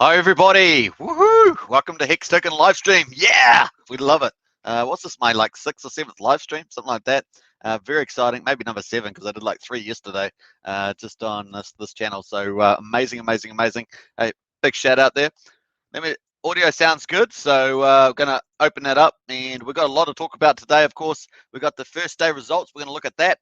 Hi everybody! Woohoo! Welcome to Hex Token Livestream. Yeah, we love it. What's this? My like 6th or 7th live stream, something like that. Very exciting. Maybe number 7 because I did like 3 yesterday, just on this channel. So amazing, amazing, amazing. Hey, big shout out there. Audio sounds good, so we're gonna open that up, and we've got a lot to talk about today. Of course, we've got the first day results. We're gonna look at that.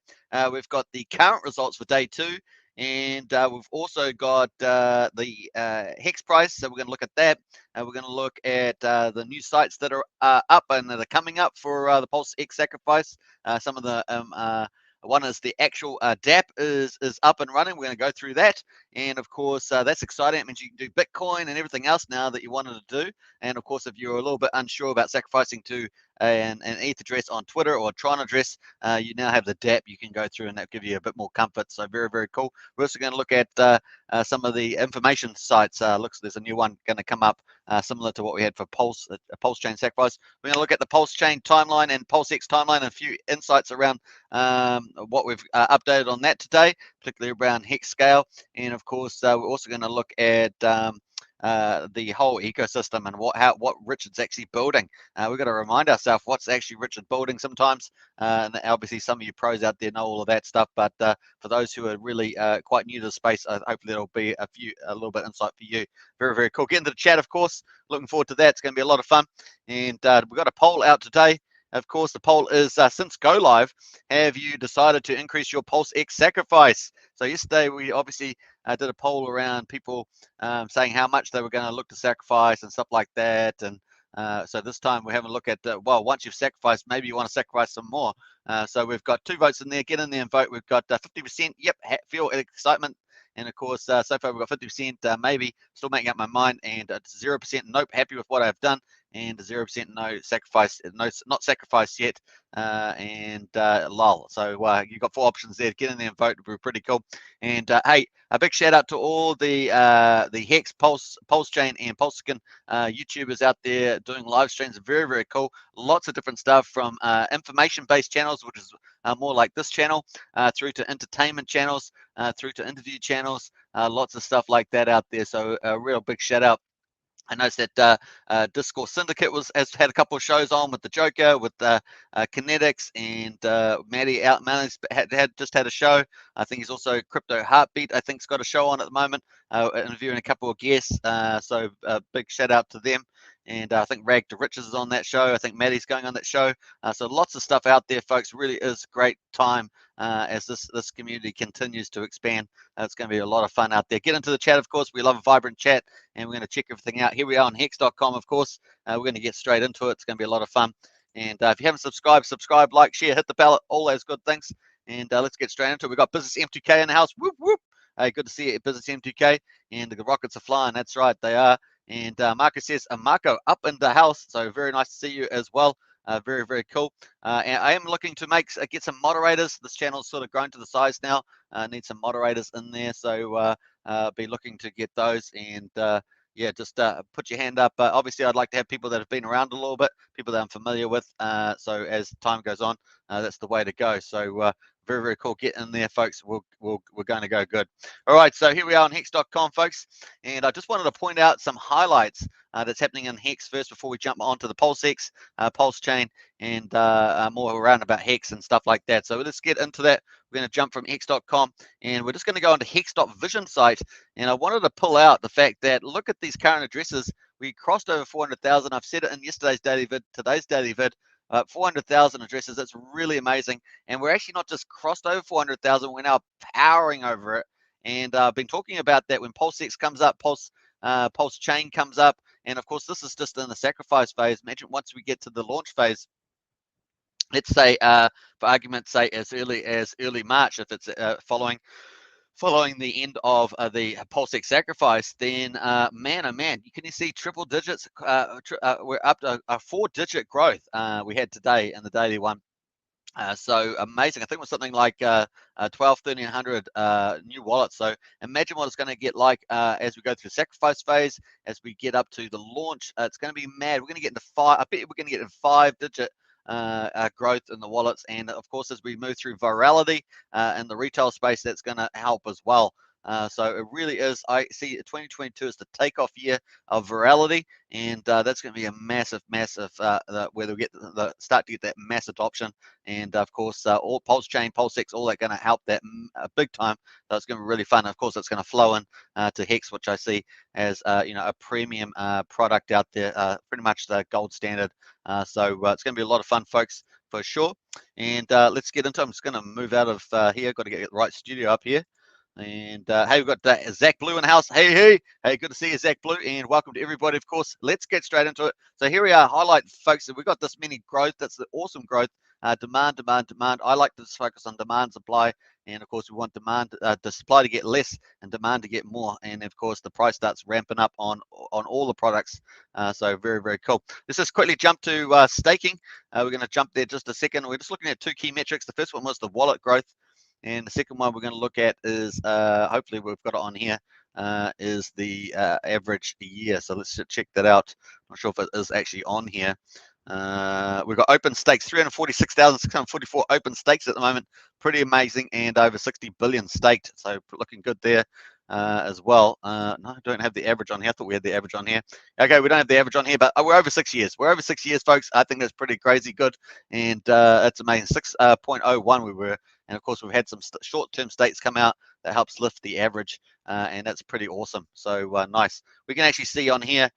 We've got the current results for day 2. And we've also got the hex price, so we're going to look at that. We're going to look at the new sites that are up and that are coming up for the PulseX Sacrifice. Some of the one is the actual DApp is up and running. We're going to go through that, and of course that's exciting. It means you can do Bitcoin and everything else now that you wanted to do. And of course, if you're a little bit unsure about sacrificing to an ETH address on Twitter or a Tron address, you now have the DApp. You can go through, and that'll give you a bit more comfort. So very, very cool. We're also going to look at some of the information sites. Looks there's a new one going to come up similar to what we had for Pulsechain Sacrifice. We're going to look at the Pulsechain timeline and PulseX timeline and a few insights around what we've updated on that today, particularly around Hex Scale. And of course, we're also going to look at the whole ecosystem and what Richard's actually building. We've got to remind ourselves what's actually Richard building sometimes. And obviously, some of you pros out there know all of that stuff. But for those who are really quite new to the space, hopefully there'll be a little bit insight for you. Very, very cool. Get into the chat, of course. Looking forward to that. It's going to be a lot of fun. And we've got a poll out today. Of course, the poll is, since go live, have you decided to increase your PulseX sacrifice? So yesterday, we obviously did a poll around people saying how much they were going to look to sacrifice and stuff like that. And so this time we have a look at, well, once you've sacrificed, maybe you want to sacrifice some more. So we've got 2 votes in there. Get in there and vote. We've got 50%, yep, feel excitement. And of course, so far we've got 50%, maybe, still making up my mind, and 0%, nope, happy with what I've done, and 0% no, sacrifice, no, not sacrificed yet, and lol. So you've got 4 options there. Get in there and vote. It would be pretty cool. And hey, a big shout out to all the Hex, Pulsechain, and Pulsechain YouTubers out there doing live streams. Very, very cool. Lots of different stuff from information-based channels, which is more like this channel, through to entertainment channels, through to interview channels, lots of stuff like that out there. So a real big shout out. I noticed that Discourse Syndicate has had a couple of shows on with the Joker, with Kinetics, and Maddie just had a show. I think he's also Crypto Heartbeat. I think's got a show on at the moment, interviewing a couple of guests. So big shout out to them. And I think Rag to Riches is on that show. I think Maddie's going on that show. So lots of stuff out there, folks. Really is a great time as this community continues to expand. It's going to be a lot of fun out there. Get into the chat, of course. We love a vibrant chat, and we're going to check everything out. Here we are on hex.com, of course. We're going to get straight into it. It's going to be a lot of fun. And if you haven't subscribe, like, share, hit the bell, all those good things. And let's get straight into it. We've got Business M2K in the house. Whoop, whoop. Hey, good to see you, Business M2K. And the rockets are flying. That's right, they are. And Marco says, Marco up in the house. So very nice to see you as well. Very, very cool. And I am looking to get some moderators. This channel's sort of grown to the size now. Need some moderators in there. So be looking to get those. And yeah, just put your hand up. Obviously, I'd like to have people that have been around a little bit, people that I'm familiar with. So as time goes on, that's the way to go. So very, very cool. Get in there, folks. We're going to go good. All right, so here we are on hex.com, folks. And I just wanted to point out some highlights that's happening in Hex first before we jump onto the PulseX, Pulsechain, and more around about Hex and stuff like that. So let's get into that. We're going to jump from hex.com, and we're just going to go into hex.vision site. And I wanted to pull out the fact that, look at these current addresses. We crossed over 400,000. I've said it in yesterday's daily vid, today's daily vid. 400,000 addresses. That's really amazing. And we're actually not just crossed over 400,000, we're now powering over it. And I've been talking about that when PulseX comes up, Pulsechain comes up. And of course, this is just in the sacrifice phase. Imagine once we get to the launch phase, let's say, for argument's sake, as early March, if it's following the end of the PulseX sacrifice, then man, oh man, can you see triple digits? We're up to a 4-digit growth we had today in the daily one. So amazing. I think it was something like 1,300 new wallets. So imagine what it's going to get like as we go through the sacrifice phase, as we get up to the launch. It's going to be mad. We're going to get into 5. I bet we're going to get in 5-digit growth in the wallets. And of course, as we move through virality in the retail space, that's going to help as well. So it really is. I see 2022 as the takeoff year of virality, and that's going to be a massive, massive where they'll get start to get that mass adoption, and of course, all Pulsechain, PulseX, all that going to help that big time. So it's going to be really fun. Of course, it's going to flow in to Hex, which I see as a premium product out there, pretty much the gold standard. So it's going to be a lot of fun, folks, for sure. And let's get into it. I'm just going to move out of here. Got to get the right studio up here. And hey, we've got Zach Blue in the house. Hey, good to see you, Zach Blue, and welcome to everybody. Of course, let's get straight into it. So here we are, highlight, folks. We've got this many growth. That's the awesome growth. Demand, demand, demand. I like to focus on demand, supply, and of course, we want demand, the supply to get less and demand to get more. And of course, the price starts ramping up on all the products. So very, very cool. Let's just quickly jump to staking. We're going to jump there just a second. We're just looking at two key metrics. The first one was the wallet growth. And the second one we're going to look at is, hopefully we've got it on here, is the average year. So let's check that out. Not sure if it is actually on here. We've got open stakes, 346,644 open stakes at the moment. Pretty amazing, and over 60 billion staked. So looking good there as well. No, I don't have the average on here. I thought we had the average on here. Okay, we don't have the average on here, but we're over 6 years. We're over 6 years, folks. I think that's pretty crazy good, and it's amazing. 6.01 we were. And of course, we've had some short-term stakes come out that helps lift the average, and that's pretty awesome. So nice. We can actually see on here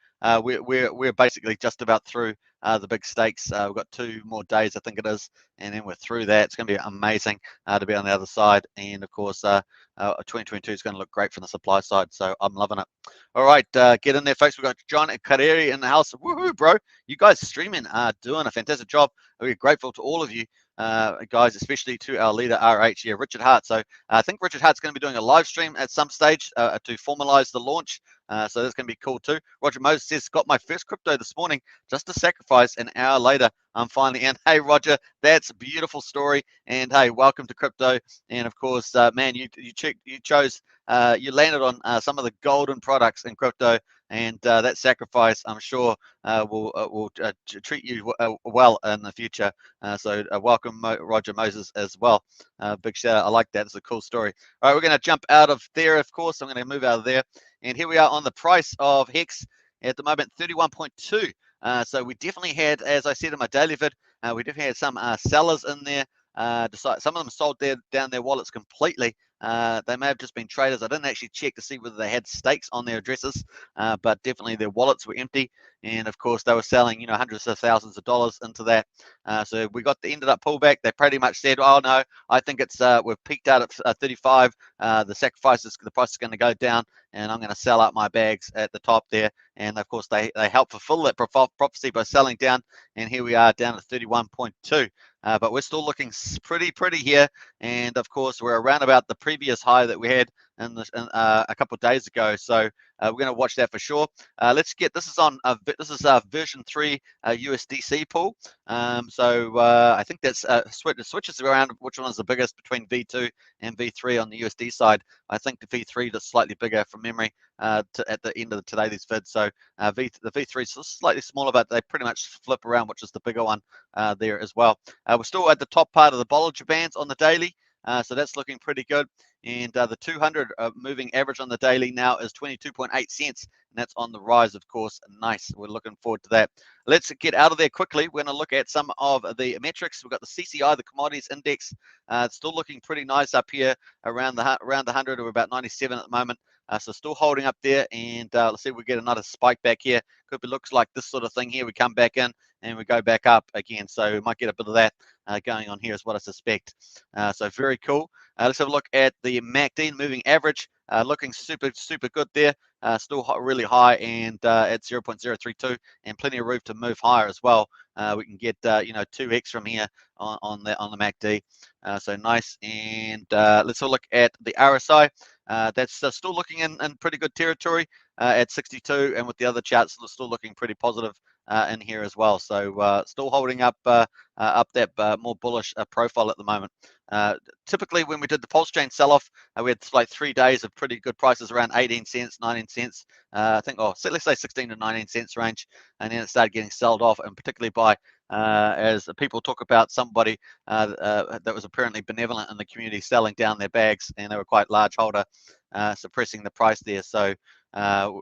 we're basically just about through the big stakes. We've got 2 more days, I think it is, and then we're through that. It's going to be amazing to be on the other side. And of course, 2022 is going to look great from the supply side. So I'm loving it. All right, get in there, folks. We've got John and Kareri in the house. Woohoo, bro! You guys streaming are doing a fantastic job. We're grateful to all of you. Guys, especially to our leader, RH here, Richard Hart. So I think Richard Hart's going to be doing a live stream at some stage to formalize the launch. So that's going to be cool too. Roger Moses says, got my first crypto this morning, just to sacrifice. An hour later, I'm finally in. Hey, Roger, that's a beautiful story. And hey, welcome to crypto. And of course, man, you chose, you landed on some of the golden products in crypto. And that sacrifice, I'm sure, will treat you well in the future. So welcome, Roger Moses, as well. Big shout out. I like that. It's a cool story. All right, we're going to jump out of there, of course. I'm going to move out of there. And here we are on the price of Hex at the moment, 31.2. So we definitely had, as I said in my daily vid, we definitely had some sellers in there. Some of them sold down their wallets completely. They may have just been traders. I didn't actually check to see whether they had stakes on their addresses, but definitely their wallets were empty. And of course, they were selling, hundreds of thousands of dollars into that. So we ended up pullback. They pretty much said, "Oh no, I think it's we've peaked out at 35. The price is going to go down, and I'm going to sell out my bags at the top there." And of course, they help fulfill that prophecy by selling down. And here we are down at 31.2. But we're still looking pretty here. And of course, we're around about the previous high that we had a couple of days ago. So we're going to watch that for sure. Let's get this is version 3 USDC pool. So I think that's switches around which one is the biggest between V2 and V3 on the USD side. I think the V3 is slightly bigger from memory at the end of today's vid. So the V3 is slightly smaller, but they pretty much flip around, which is the bigger one there as well. We're still at the top part of the Bollinger Bands on the daily. So that's looking pretty good. And the 200 moving average on the daily now is 22.8 cents. And that's on the rise, of course. Nice. We're looking forward to that. Let's get out of there quickly. We're going to look at some of the metrics. We've got the CCI, the commodities index. It's still looking pretty nice up here around the 100. We're about 97 at the moment. So still holding up there. And let's see if we get another spike back here. Could be looks like this sort of thing here. We come back in and we go back up again. So we might get a bit of that going on here is what I suspect. So very cool. Let's have a look at the MACD moving average. Looking super good there. Still really high and at 0.032 and plenty of room to move higher as well. We can get 2x from here on the MACD. So nice. And let's have a look at the RSI. That's still looking in pretty good territory at 62, and with the other charts still looking pretty positive in here as well. So still holding up that more bullish profile at the moment. Typically, when we did the Pulsechain sell-off, we had like 3 days of pretty good prices around 18 cents, 19 cents. I think, so let's say 16 to 19 cents range, and then it started getting sold off, and particularly by as people talk about somebody that was apparently benevolent in the community selling down their bags, and they were quite large holder. suppressing the price there. So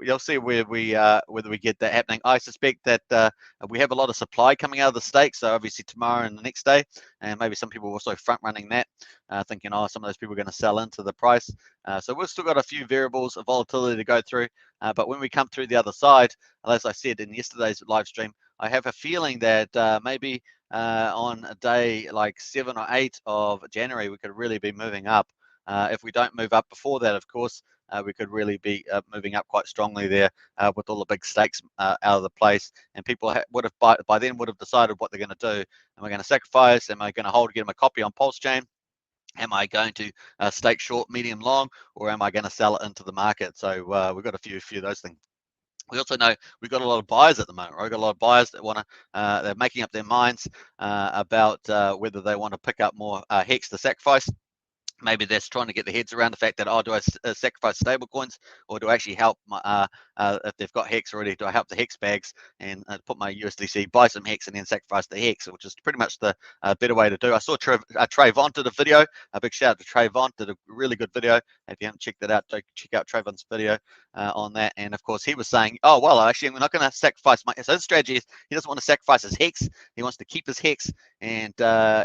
you'll see where whether we get that happening. I suspect that we have a lot of supply coming out of the stake, so obviously tomorrow and the next day, and maybe some people are also front running that, thinking, oh, some of those people are going to sell into the price. So we've still got a few variables of volatility to go through, but when we come through the other side, as I said in yesterday's live stream, I have a feeling that maybe on a day like 7 or 8 of January, we could really be moving up. If we don't move up before that, of course, we could really be moving up quite strongly there with all the big stakes out of the place, and people would have by then would have decided what they're going to do. Am I going to sacrifice? Am I going to hold, get them a copy on Pulsechain? Am I going to stake short, medium, long, or am I going to sell it into the market? So we've got a few of those things. We also know we've got a lot of buyers at the moment, right? We've got a lot of buyers that want to, they're making up their minds about whether they want to pick up more Hex to sacrifice. Maybe they're trying to get their heads around the fact that, oh, do I sacrifice stable coins, or do I actually help my, if they've got Hex already, do I help the Hex bags and put my USDC, buy some Hex, and then sacrifice the Hex, which is pretty much the better way to do. I saw Trayvon did a video. A big shout out to Trayvon, did a really good video. If you haven't checked that out, check out Trayvon's video on that. And of course, he was saying, oh, well, actually, I'm not going to sacrifice my, so his strategy is he doesn't want to sacrifice his Hex. He wants to keep his Hex, and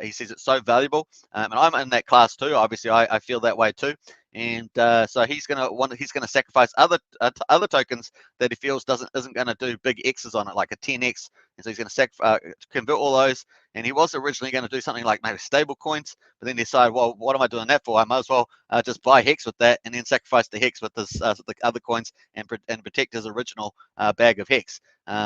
he says it's so valuable. And I'm in that class too, obviously. I feel that way too, and so he's gonna sacrifice other tokens that he feels isn't gonna do big X's on it, like a 10x, and so he's gonna convert all those. And he was originally going to do something like maybe stable coins, but then decided, well, what am I doing that for? I might as well just buy Hex with that, and then sacrifice the Hex with the other coins and protect his original bag of Hex.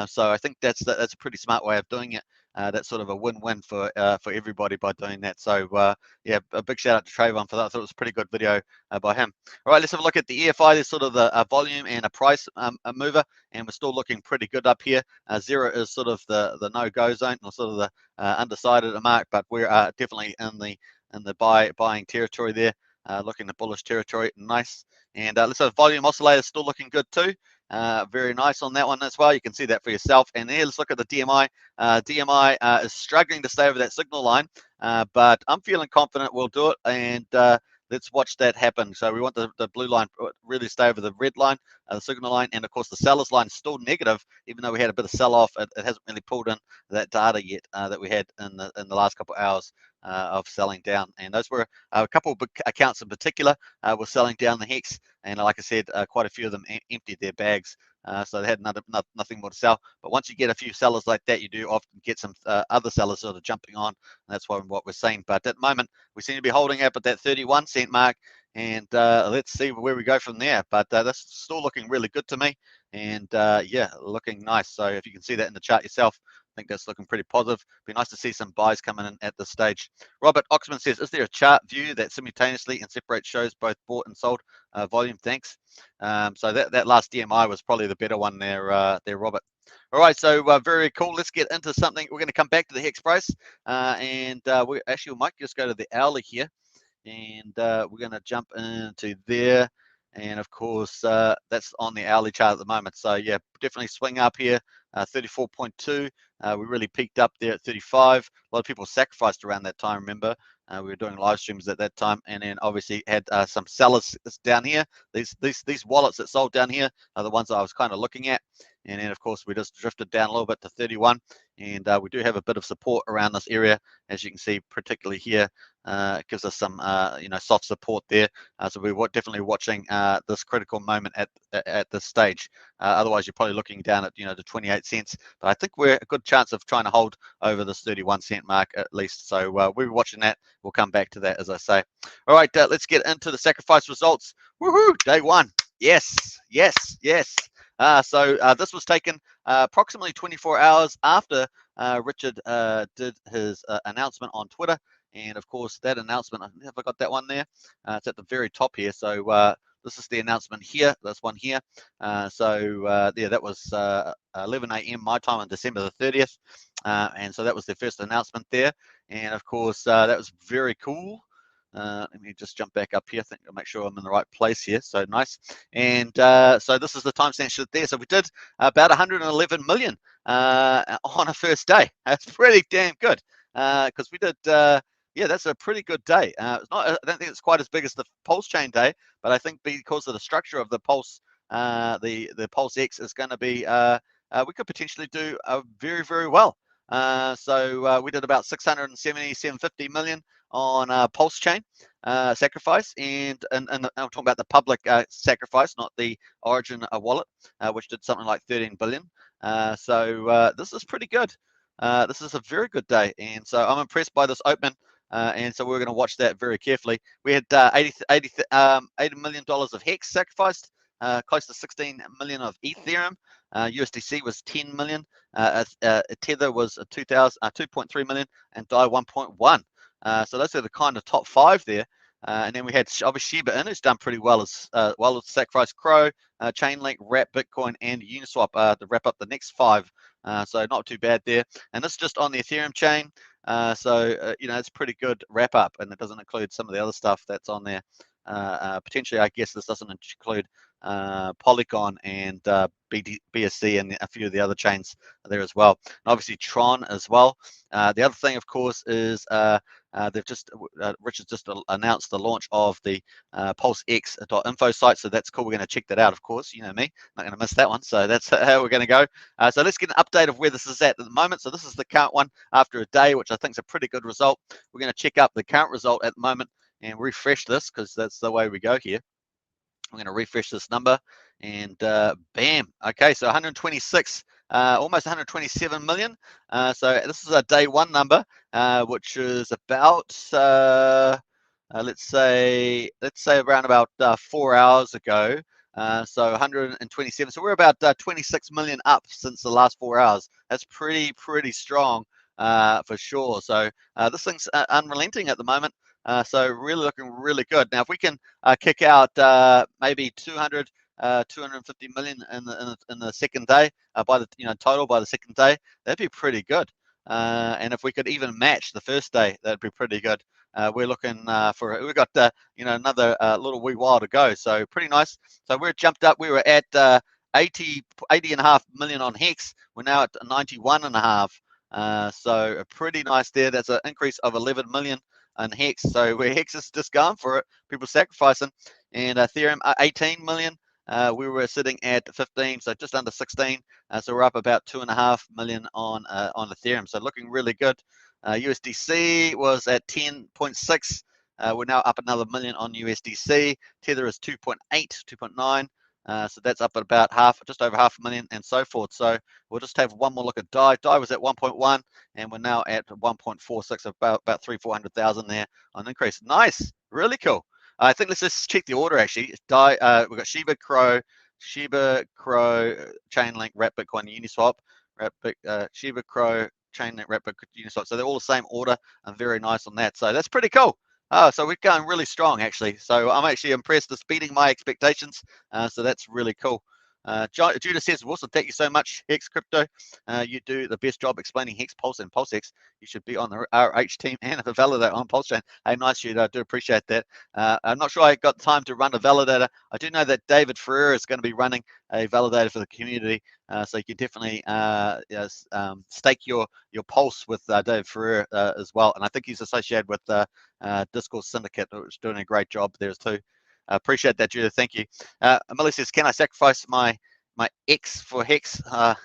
So I think that's a pretty smart way of doing it. That's sort of a win-win for everybody by doing that. So yeah, a big shout out to Trayvon for that. I thought it was a pretty good video by him. All right, let's have a look at the EFI. There's sort of the volume and a price mover, and we're still looking pretty good up here. 0 is sort of the no-go zone, or sort of the undecided mark, but we're definitely in the buying territory there, looking at bullish territory. Nice. And let's have volume oscillator still looking good too. Very nice on that one as well. You can see that for yourself. And here, let's look at the DMI. DMI is struggling to stay over that signal line, but I'm feeling confident we'll do it. And let's watch that happen. So we want the blue line really stay over the red line, the signal line, and of course the sellers line is still negative, even though we had a bit of sell-off. It hasn't really pulled in that data yet that we had in the last couple of hours of selling down. And those were a couple of big accounts in particular were selling down the Hex, and like I said, quite a few of them emptied their bags. So they had nothing more to sell. But once you get a few sellers like that, you do often get some other sellers sort of jumping on. And that's what we're seeing. But at the moment, we seem to be holding up at that 31 cent mark. And let's see where we go from there. But that's still looking really good to me. And yeah, looking nice. So if you can see that in the chart yourself, I think that's looking pretty positive. Be nice to see some buys coming in at this stage. Robert Oxman says, is there a chart view that simultaneously and separates shows both bought and sold volume? Thanks. So that last DMI was probably the better one there, Robert. All right, so very cool. Let's get into something. We're going to come back to the Hex price, and we might just go to the hourly here, and we're going to jump into there. And of course, that's on the hourly chart at the moment. So yeah, definitely swing up here, 34.2. We really peaked up there at 35. A lot of people sacrificed around that time, remember. We were doing live streams at that time, and then obviously had some sellers down here. These wallets that sold down here are the ones that I was kind of looking at. And then of course we just drifted down a little bit to 31, and we do have a bit of support around this area, as you can see, particularly here. It gives us some soft support there. So we're definitely watching this critical moment at this stage. Otherwise, you're probably looking down at the 28 cents. But I think we're a good chance of trying to hold over this 31 cent mark at least. So we'll be watching that. We'll come back to that, as I say. All right, let's get into the sacrifice results. Woohoo! Day one. Yes, yes, yes. So this was taken approximately 24 hours after Richard did his announcement on Twitter. And of course, that announcement, have I got that one there? It's at the very top here. So this is the announcement here, this one here. Yeah, that was 11 a.m. my time on December the 30th. And so that was the first announcement there. And of course, that was very cool. Let me just jump back up here. I think I'll make sure I'm in the right place here. So nice. And so this is the timestamp there. So we did about 111 million on a first day. That's pretty damn good, because we did yeah, that's a pretty good day. It's not, I don't think it's quite as big as the Pulsechain day, but I think because of the structure of the Pulse, the PulseX is going to be, we could potentially do very, very well. So we did about 670, 750 million on Pulsechain sacrifice, and I'm talking about the public sacrifice, not the Origin wallet, which did something like 13 billion. So this is pretty good. This is a very good day, and so I'm impressed by this open. And so we're going to watch that very carefully. We had $80 million of Hex sacrificed, close to 16 million of Ethereum. USDC was 10 million. Tether was 2.3 million, and DAI 1.1. So those are the kind of top 5 there. And then we had obviously Shiba Inu, who's done pretty well as Sacrifice, Crow, Chainlink, Wrap, Bitcoin, and Uniswap to wrap up the next 5. So not too bad there. And this is just on the Ethereum chain. So it's a pretty good wrap up, and it doesn't include some of the other stuff that's on there. Potentially, I guess this doesn't include Polygon and BSC and a few of the other chains there as well. And obviously Tron as well. The other thing, of course, is they've just Richard's just announced the launch of the PulseX.info site, so that's cool. We're going to check that out, of course. You know me, not going to miss that one. So that's how we're going to go. So let's get an update of where this is at the moment. So this is the current one after a day, which I think is a pretty good result. We're going to check up the current result at the moment and refresh this, because that's the way we go here. I'm going to refresh this number, and bam. Okay, so 126, almost 127 million. So this is a day one number, which is about let's say around about 4 hours ago. So 127. So we're about 26 million up since the last 4 hours. That's pretty strong for sure. So this thing's unrelenting at the moment. So really looking really good. Now, if we can kick out maybe 250 million in the second day, by the total by the second day, that'd be pretty good. And if we could even match the first day, that'd be pretty good. We're looking for, we've got another little wee while to go, so pretty nice. So we're jumped up. We were at 80.5 million on Hex. We're now at 91.5. So pretty nice there. That's an increase of 11 million on Hex. So where Hex is just going for it, people sacrificing. And Ethereum 18 million. We were sitting at 15, so just under 16. So we're up about 2.5 million on Ethereum. So looking really good. USDC was at 10.6. We're now up another million on USDC. Tether is 2.8, 2.9. So that's up at about just over half a million, and so forth. So we'll just have one more look at DAI. DAI was at 1.1, and we're now at 1.46, about 300,000-400,000 there on increase. Nice, really cool. I think let's just check the order actually. DAI, we've got Shiba, Crow, Chainlink, Wrap, Bitcoin, Uniswap, Shiba, Crow, Chainlink, Wrap, Bitcoin, Uniswap. So they're all the same order, and very nice on that. So that's pretty cool. So we're going really strong actually. So I'm actually impressed. It's beating my expectations. So that's really cool. Judah says, Wilson, thank you so much, Hex Crypto. You do the best job explaining Hex, Pulse, and PulseX. You should be on the RH team and a validator on Pulsechain. Hey, nice, Judah. I do appreciate that. I'm not sure I got time to run a validator. I do know that David Ferrer is going to be running a validator for the community. So you can definitely stake your pulse with David Ferrer as well. And I think he's associated with Discourse Syndicate, which is doing a great job there too. Appreciate that, Judith. Thank you. Millie says, can I sacrifice my X for Hex?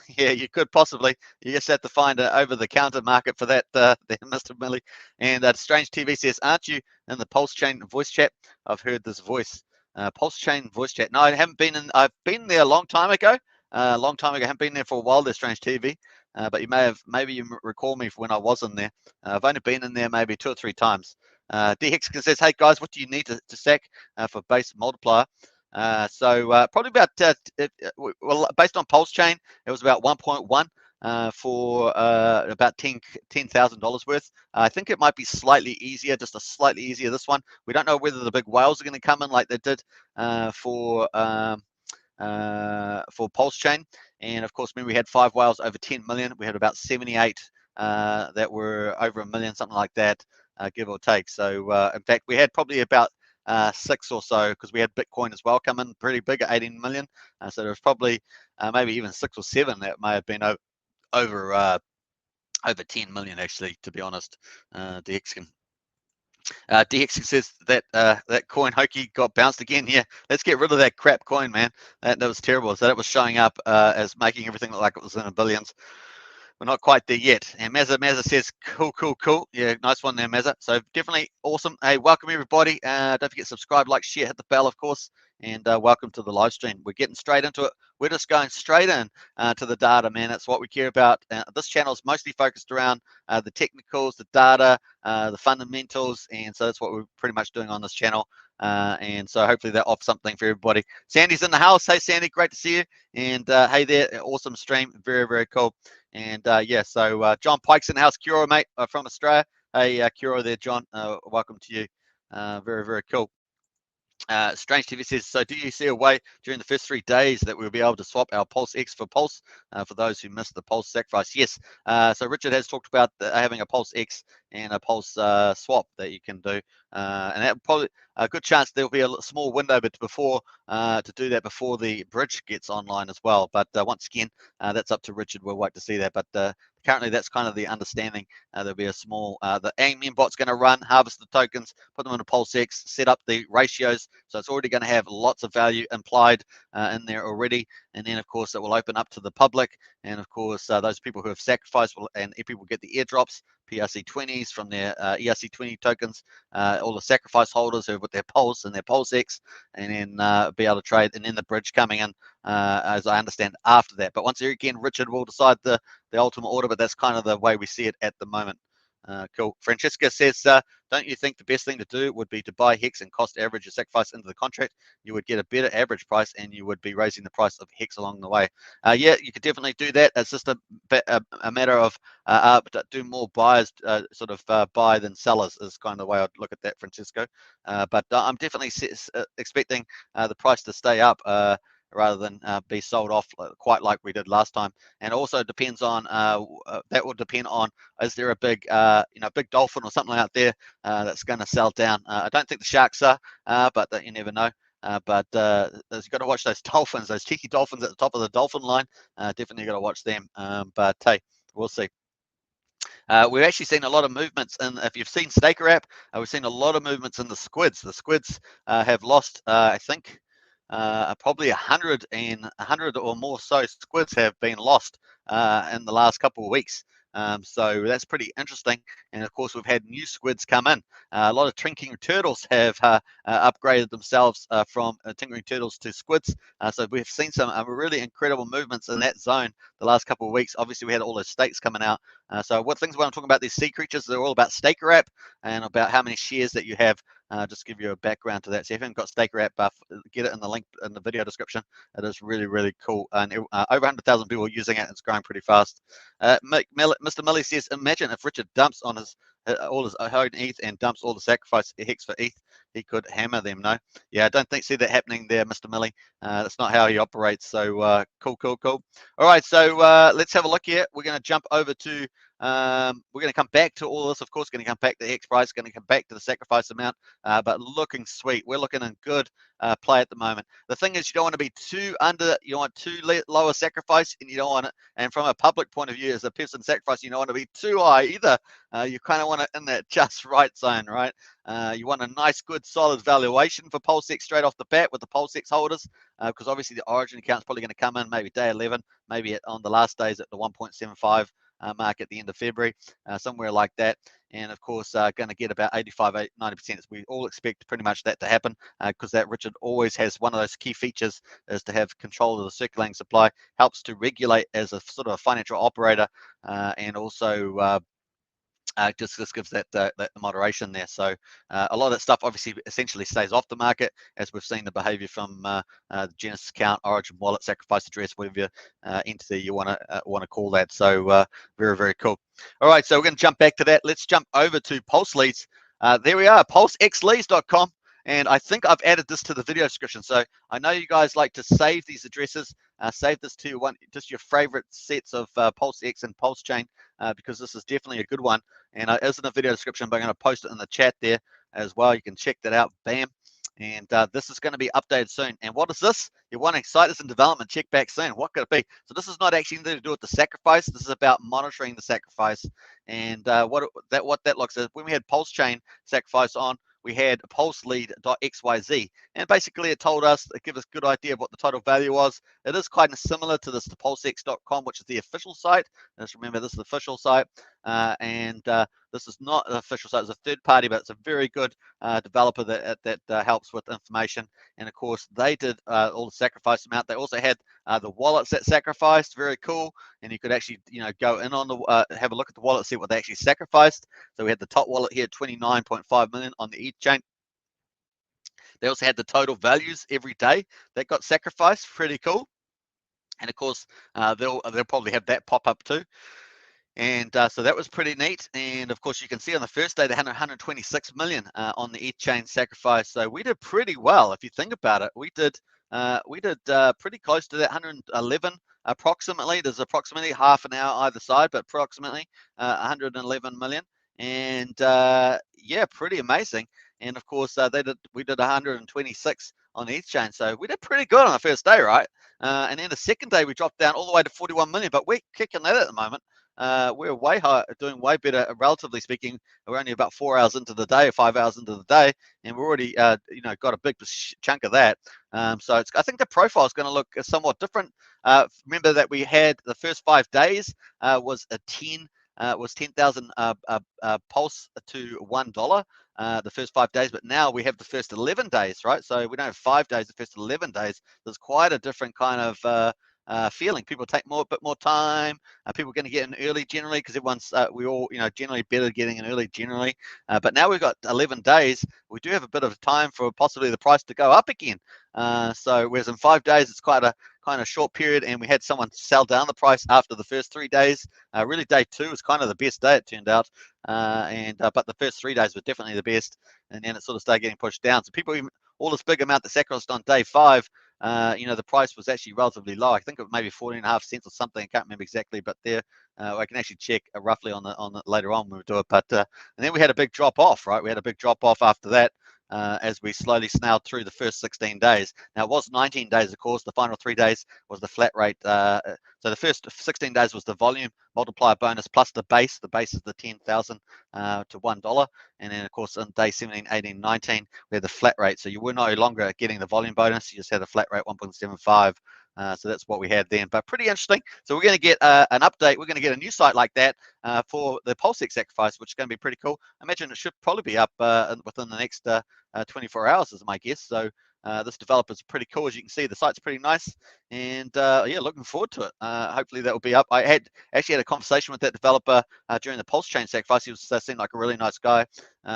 Yeah, you could possibly. You just have to find an over-the-counter market for that, there, Mr. Millie. And Strange TV says, aren't you in the Pulsechain voice chat? I've heard this voice. Pulsechain voice chat. No, I haven't been in. I've been there a long time ago. I haven't been there for a while. There's Strange TV. But you maybe you recall me when I was in there. I've only been in there maybe 2 or 3 times. DHexkin says, hey guys, what do you need to sack for base multiplier? So probably about, well, based on Pulsechain, it was about 1.1 for about $10,000 worth. I think it might be slightly easier, just a slightly easier this one. We don't know whether the big whales are going to come in like they did for Pulsechain. And of course, when we had 5 whales over 10 million, we had about 78 that were over a million, something like that, give or take. So in fact, we had probably about 6 or so, because we had Bitcoin as well come in pretty big at 18 million. So there was probably maybe even 6 or 7 that may have been over 10 million actually, to be honest, DX can. DX says that that coin Hoki got bounced again. Yeah, let's get rid of that crap coin, man. That was terrible. So that was showing up as making everything look like it was in the billions. We're not quite there yet. And Mazza says, cool. Yeah, nice one there, Mazza. So definitely awesome. Hey, welcome everybody. Don't forget subscribe, like, share, hit the bell, of course. And welcome to the live stream. We're getting straight into it. We're just going straight in to the data, man. That's what we care about. This channel is mostly focused around the technicals, the data, the fundamentals. And so that's what we're pretty much doing on this channel. And so hopefully that offers something for everybody. Sandy's in the house. Hey, Sandy, great to see you. And hey there, awesome stream. Very cool. And yeah, so John Pike's in the house. Kira, mate, from Australia. Hey, Kira there, John. Welcome to you. Very cool. Strange TV says, so do you see a way during the first 3 days that we'll be able to swap our PulseX for Pulse for those who missed the Pulse Sacrifice? Yes. So Richard has talked about having a PulseX and a Pulse swap that you can do. And that probably a good chance there'll be a small window before to do that before the bridge gets online as well. But once again, that's up to Richard. We'll wait to see that. But currently, that's kind of the understanding. There'll be a small, the AMM bot's going to run, harvest the tokens, put them into PulseX, set up the ratios. So it's already going to have lots of value implied in there already. And then, of course, it will open up to the public. And of course, those people who have sacrificed and people get the airdrops, PRC20s from their ERC20 tokens, all the sacrifice holders who have got their Pulse and their PulseX, and then be able to trade. And then the bridge coming in, as I understand, after that. But once again, Richard will decide the ultimate order, but that's kind of the way we see it at the moment. Cool. Francesca says, don't you think the best thing to do would be to buy Hex and cost average your sacrifice into the contract? You would get a better average price and you would be raising the price of Hex along the way. Yeah, you could definitely do that. It's just a matter of do more buyers sort of buy than sellers is kind of the way I'd look at that, Francisco. But I'm definitely expecting the price to stay up rather than be sold off quite like we did last time. And also depends on that will depend on, is there a big big dolphin or something out there that's going to sell down? I don't think the sharks are, but you never know. But you've got to watch those dolphins, those cheeky dolphins at the top of the dolphin line. Definitely got to watch them. But hey, we'll see. We've actually seen a lot of movements, and if you've seen Staker app, we've seen a lot of movements in the squids. The squids have lost, I think, probably 100 or more so squids have been lost in the last couple of weeks. So that's pretty interesting. And of course, we've had new squids come in. A lot of tinkering turtles have upgraded themselves from tinkering turtles to squids. So we've seen some really incredible movements in that zone the last couple of weeks. Obviously, we had all those stakes coming out. So when I'm talking about these sea creatures, they're all about Staker app and about how many shares that you have. Just give you a background to that. So if you haven't got Staker app, get it in the link in the video description. It is really cool. And over 100,000 people are using it. It's growing pretty fast. Mr. Millie says, imagine if Richard dumps on all his own ETH and dumps all the sacrifice Hex for ETH, he could hammer them. No, yeah, I don't see that happening there, Mr. Millie. That's not how he operates. So cool. All right, so let's have a look here. We're going to jump over to we're going to come back to all this, of course, going to come back to Hex price, going to come back to the sacrifice amount, but looking sweet. We're looking in good play at the moment. The thing is, you don't want to be too under, you want too lower sacrifice, and you don't want it, and from a public point of view, as a person sacrifice, you don't want to be too high either. You kind of want it in that just right zone, right? You want a nice, good, solid valuation for PulseX straight off the bat with the PulseX holders, because obviously the Origin account is probably going to come in maybe day 11, maybe on the last days at the 1.75 mark at the end of February, somewhere like that. And of course, going to get about 85, 90%. We all expect pretty much that to happen, because that Richard always has one of those key features is to have control of the circulating supply, helps to regulate as a sort of a financial operator, and also just gives that moderation there. So a lot of that stuff obviously essentially stays off the market, as we've seen the behavior from the Genesis account, Origin wallet, sacrifice address, whatever entity you want to call that. So very cool. All right, so we're going to jump back to that. Let's jump over to Pulse Leads. There we are, pulsexleads.com. And I think I've added this to the video description. So I know you guys like to save these addresses. Save this to just your favorite sets of PulseX and Pulsechain, because this is definitely a good one. And it is in the video description, but I'm going to post it in the chat there as well. You can check that out. Bam. And this is going to be updated soon. And what is this? You're wanting site is in development, check back soon. What could it be? So this is not actually anything to do with the sacrifice. This is about monitoring the sacrifice. And what that looks at, when we had Pulsechain sacrifice on, we had pulselead.xyz, and basically it told us, it gave us a good idea of what the total value was. It is quite similar to this, the PulseX.com, which is the official site. Just remember, this is the official site, and this is not an official site. It's a third party, but it's a very good developer that helps with information. And of course, they did all the sacrifice amount. They also had the wallets that sacrificed, very cool. And you could actually, go in on the have a look at the wallet, see what they actually sacrificed. So we had the top wallet here, 29.5 million on the ETH chain. They also had the total values every day that got sacrificed, pretty cool. And of course, they'll probably have that pop up too. And so that was pretty neat. And of course, you can see on the first day, they had 126 million on the ETH chain sacrifice. So we did pretty well. If you think about it, we did pretty close to that 111 approximately. There's approximately half an hour either side, but approximately 111 million. And yeah, pretty amazing. And of course, we did 126 on the ETH chain. So we did pretty good on the first day, right? And then the second day, we dropped down all the way to 41 million, but we're kicking that at the moment. We're way high, doing way better, relatively speaking. We're only about 4 hours into the day, 5 hours into the day, and we're already, got a big chunk of that. So I think the profile is going to look somewhat different. Remember that we had the first 5 days was 10,000 pulse to $1. The first 5 days, but now we have the first 11 days, right? So we don't have 5 days, the first 11 days. There's quite a different kind of feeling. People take a bit more time. People are going to get in early generally because everyone's we all generally better getting in early generally. But now we've got 11 days. We do have a bit of time for possibly the price to go up again. So whereas in 5 days it's quite a kind of short period, and we had someone sell down the price after the first 3 days. Really, day 2 was kind of the best day, it turned out, but the first 3 days were definitely the best, and then it sort of started getting pushed down. So people, even all this big amount that sacrificed on day 5, the price was actually relatively low. I think it was maybe 14.5 cents or something. I can't remember exactly, but there I can actually check roughly on the later on when we do it. But and then we had a big drop off, right? We had a big drop off after that. As we slowly snailed through the first 16 days. Now, it was 19 days, of course. The final 3 days was the flat rate. So the first 16 days was the volume multiplier bonus plus the base. The base is the 10,000 to $1. And then, of course, on day 17, 18, 19, we had the flat rate. So you were no longer getting the volume bonus. You just had a flat rate 1.75. So that's what we had then, but pretty interesting. So we're going to get an update. We're going to get a new site like that for the PulseX sacrifice, which is going to be pretty cool. I imagine it should probably be up within the next 24 hours is my guess. So this developer is pretty cool. As you can see, the site's pretty nice, and yeah, looking forward to it. Hopefully that will be up. I actually had a conversation with that developer during the Pulsechain sacrifice. He seemed like a really nice guy.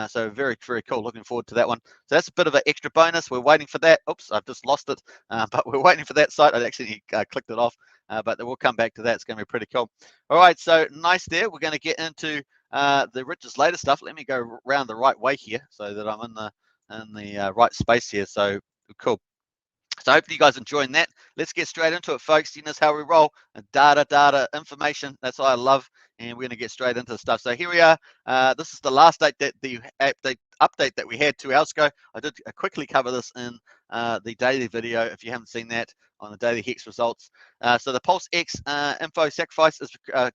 So very, very cool. Looking forward to that one. So that's a bit of an extra bonus. We're waiting for that. Oops, I've just lost it. But we're waiting for that site. I actually clicked it off, but we'll come back to that. It's going to be pretty cool. All right, so nice there. We're going to get into the richest later stuff. Let me go around the right way here so that I'm in the right space here. So cool. So hopefully you guys are enjoying that. Let's get straight into it, folks. You know how we roll. Data, information. That's what I love. And we're going to get straight into the stuff. So here we are. This is the last update that we had 2 hours ago. I did quickly cover this in the daily video, if you haven't seen that, on the daily Hex results. So the PulseX info sacrifice is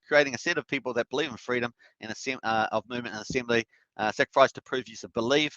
creating a set of people that believe in freedom and of movement and assembly. Sacrifice to prove you believe,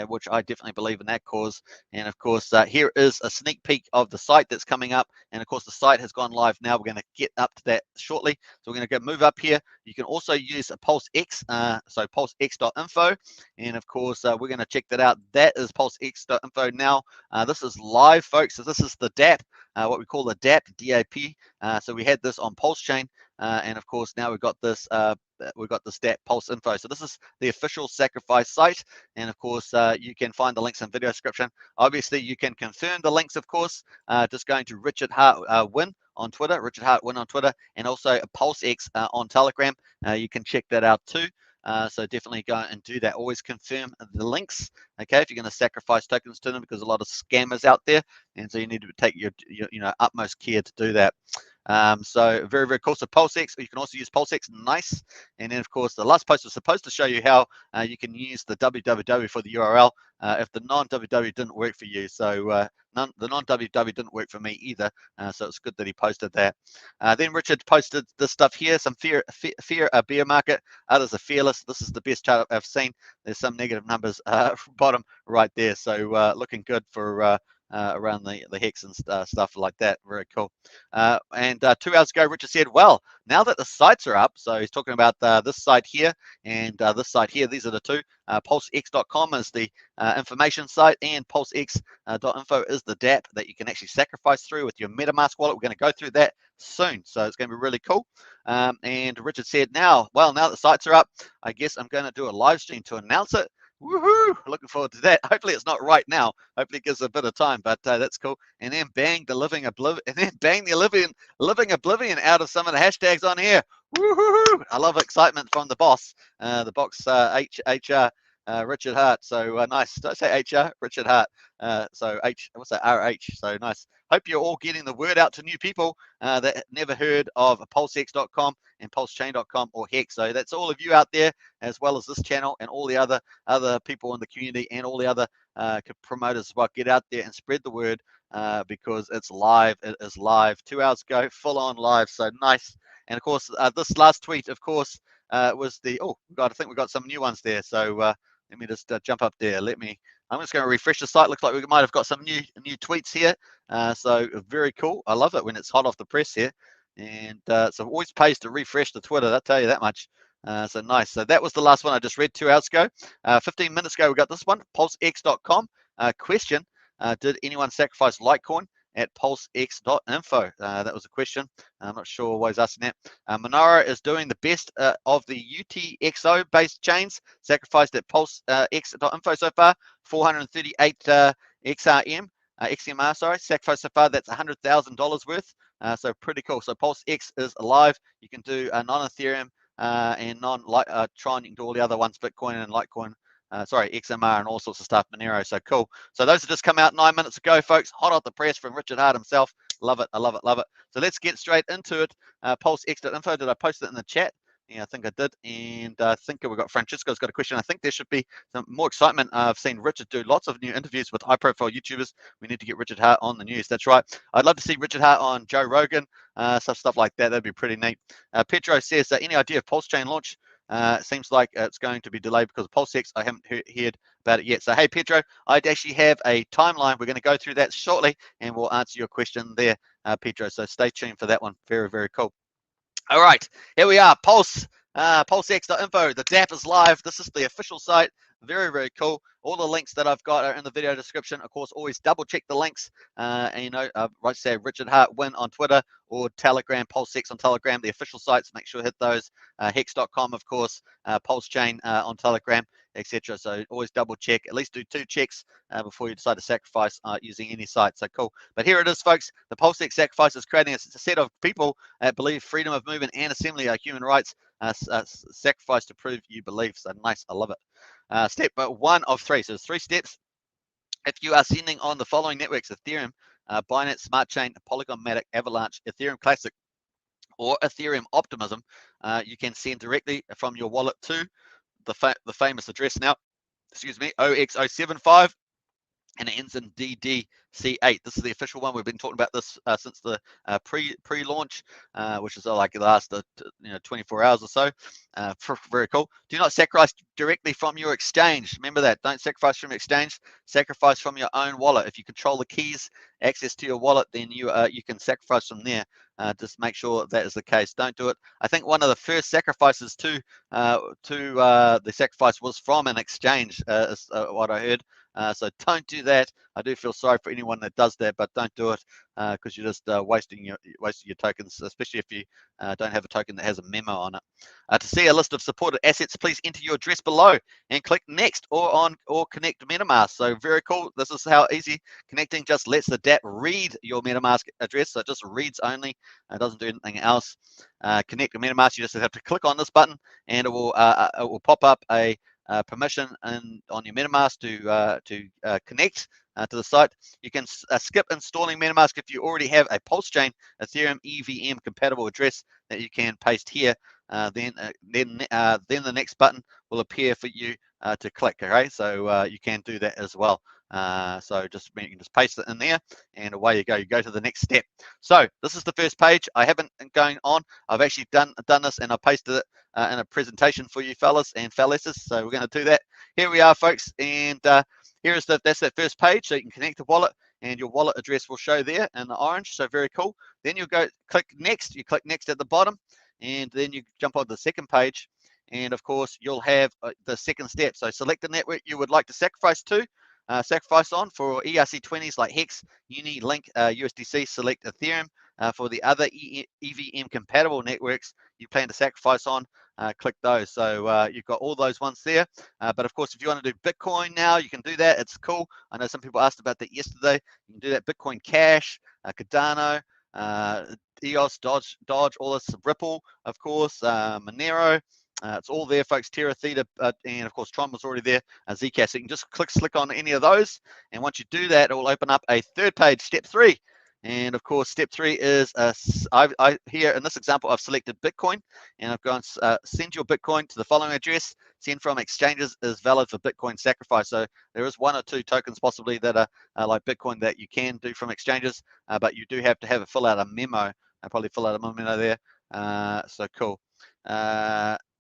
which I definitely believe in that cause. And of course, here is a sneak peek of the site that's coming up. And of course, the site has gone live now. We're going to get up to that shortly. So we're going to move up here. You can also use a PulseX, so pulsex.info. And of course, we're going to check that out. That is pulsex.info now. This is live, folks. So this is the DAP, what we call the DAP, D-A-P. So we had this on Pulsechain. And of course, now we've got this DAP Pulse info. So this is the official sacrifice site. And of course, you can find the links in video description. Obviously, you can confirm the links, of course, just going to Richard Hart Win on Twitter, Richard Hart Win on Twitter, and also PulseX on Telegram. You can check that out too. So definitely go and do that. Always confirm the links, okay, if you're going to sacrifice tokens to them, because a lot of scammers out there, and so you need to take your utmost care to do that. So very, very cool. So PulseX, you can also use PulseX, nice. And then of course the last post was supposed to show you how you can use the www for the URL if the non-www didn't work for you. So the non-www didn't work for me either. So it's good that he posted that. Then Richard posted this stuff here, some fear bear market. Others are fearless. This is the best chart I've seen. There's some negative numbers bottom right there. So looking good for around the hex and stuff like that. Very cool. And 2 hours ago, Richard said, well, now that the sites are up, so he's talking about this site here and this site here, these are the two. PulseX.com is the information site, and PulseX.info is the dApp that you can actually sacrifice through with your MetaMask wallet. We're going to go through that soon, so it's going to be really cool. And Richard said, now that the sites are up, I guess I'm going to do a live stream to announce it. Woohoo! Looking forward to that. Hopefully it's not right now. Hopefully it gives a bit of time, but that's cool. And then bang the living oblivion, living oblivion out of some of the hashtags on here. Woohoo! I love excitement from the boss, the box HR. Richard Hart. So nice. Did I say HR? Richard Hart. So what's that? RH. So nice. Hope you're all getting the word out to new people that never heard of PulseX.com and Pulsechain.com or Hex. So that's all of you out there, as well as this channel and all the other people in the community and all the other promoters as well. Get out there and spread the word because it's live. It is live. 2 hours ago, full on live. So nice. And of course, this last tweet, of course, was the I think we got some new ones there. So let me just jump up there. I'm just going to refresh the site. Looks like we might have got some new tweets here. So very cool. I love it when it's hot off the press here. And so it always pays to refresh the Twitter. I'll tell you that much. So nice. So that was the last one I just read 2 hours ago. 15 minutes ago, we got this one. PulseX.com. Question. Did anyone sacrifice Litecoin at PulseX.info? That was a question. I'm not sure why he's asking that. Monero is doing the best of the UTXO based chains sacrificed at PulseX.info so far. 438 XMR, sorry, sacrificed so far. That's $100,000 worth. So pretty cool. So PulseX is alive. You can do non-Ethereum and Tron. You can do all the other ones, Bitcoin and Litecoin. XMR and all sorts of stuff, Monero. So cool. So those have just come out 9 minutes ago, folks. Hot off the press from Richard Hart himself. Love it. I love it. Love it. So let's get straight into it. PulseX.info. Did I post it in the chat? Yeah, I think I did. And I think we've got Francisco's got a question. I think there should be some more excitement. I've seen Richard do lots of new interviews with high profile YouTubers. We need to get Richard Hart on the news. That's right. I'd love to see Richard Hart on Joe Rogan, stuff like that. That'd be pretty neat. Petro says, any idea of Pulsechain launch? It seems like it's going to be delayed because of PulseX. I haven't heard about it yet. So, hey, Pedro, I actually have a timeline. We're going to go through that shortly, and we'll answer your question there, Pedro. So stay tuned for that one. Very, very cool. All right, here we are. PulseX.info. The dApp is live. This is the official site. Very, very cool. All the links that I've got are in the video description. Of course, always double check the links. And right, say Richard Hart Win on Twitter or Telegram, PulseX on Telegram, the official sites. Make sure to hit those. Hex.com, of course, Pulsechain on Telegram, etc. So always double check. At least do 2 checks before you decide to sacrifice using any site. So cool. But here it is, folks. The PulseX sacrifice is creating a set of people that believe freedom of movement and assembly are human rights. Sacrifice to prove you believe. So nice. I love it. Step 1 of 3. So there's 3 steps. If you are sending on the following networks: Ethereum, Binance Smart Chain, Polygon Matic, Avalanche, Ethereum Classic, or Ethereum Optimism, you can send directly from your wallet to the famous address now. Excuse me, OX075. And it ends in DDC8. This is the official one. We've been talking about this since the pre-launch, which is like the last 24 hours or so. Very cool. Do not sacrifice directly from your exchange. Remember that. Don't sacrifice from your exchange. Sacrifice from your own wallet. If you control the keys, access to your wallet, then you can sacrifice from there. Just make sure that is the case. Don't do it. I think one of the first sacrifices to the sacrifice was from an exchange, is what I heard. So don't do that. I do feel sorry for anyone that does that, but don't do it because you're just wasting your tokens, especially if you don't have a token that has a memo on it. To see a list of supported assets, please enter your address below and click next or connect MetaMask. So very cool. This is how easy connecting just lets the dApp read your MetaMask address. So it just reads only. It doesn't do anything else. Connect to MetaMask. You just have to click on this button and it will pop up a permission on your MetaMask to connect to the site. You can skip installing MetaMask if you already have a Pulsechain Ethereum EVM compatible address that you can paste here. Then the next button will appear for you to click. Okay, so you can do that as well. So you can just paste it in there, and away you go. You go to the next step. So this is the first page. I haven't going on. I've actually done this, and I pasted it in a presentation for you fellas and fellasses. So we're going to do that. Here we are, folks, and that's that first page. So you can connect the wallet, and your wallet address will show there in the orange. So very cool. Then you'll go click next. You click next at the bottom, and then you jump on the second page. And of course, you'll have the second step. So select the network you would like to sacrifice to. Sacrifice on for ERC20s like Hex, Uni, Link, USDC, select Ethereum. For the other EVM compatible networks you plan to sacrifice on, click those. So you've got all those ones there. But of course, if you want to do Bitcoin now, you can do that. It's cool. I know some people asked about that yesterday. You can do that. Bitcoin Cash, Cardano, EOS, Dodge, all this, Ripple, of course, Monero. It's all there, folks. Terra, Theta, and of course Tron was already there. Zcash. So you can just click on any of those, and once you do that, it will open up a third page, step 3. And of course, step 3 is here in this example, I've selected Bitcoin, and I've gone send your Bitcoin to the following address. Send from exchanges is valid for Bitcoin sacrifice. So there is 1 or 2 tokens possibly that are like Bitcoin that you can do from exchanges, but you do have to fill out a memo. I'll probably fill out a memo there. So cool.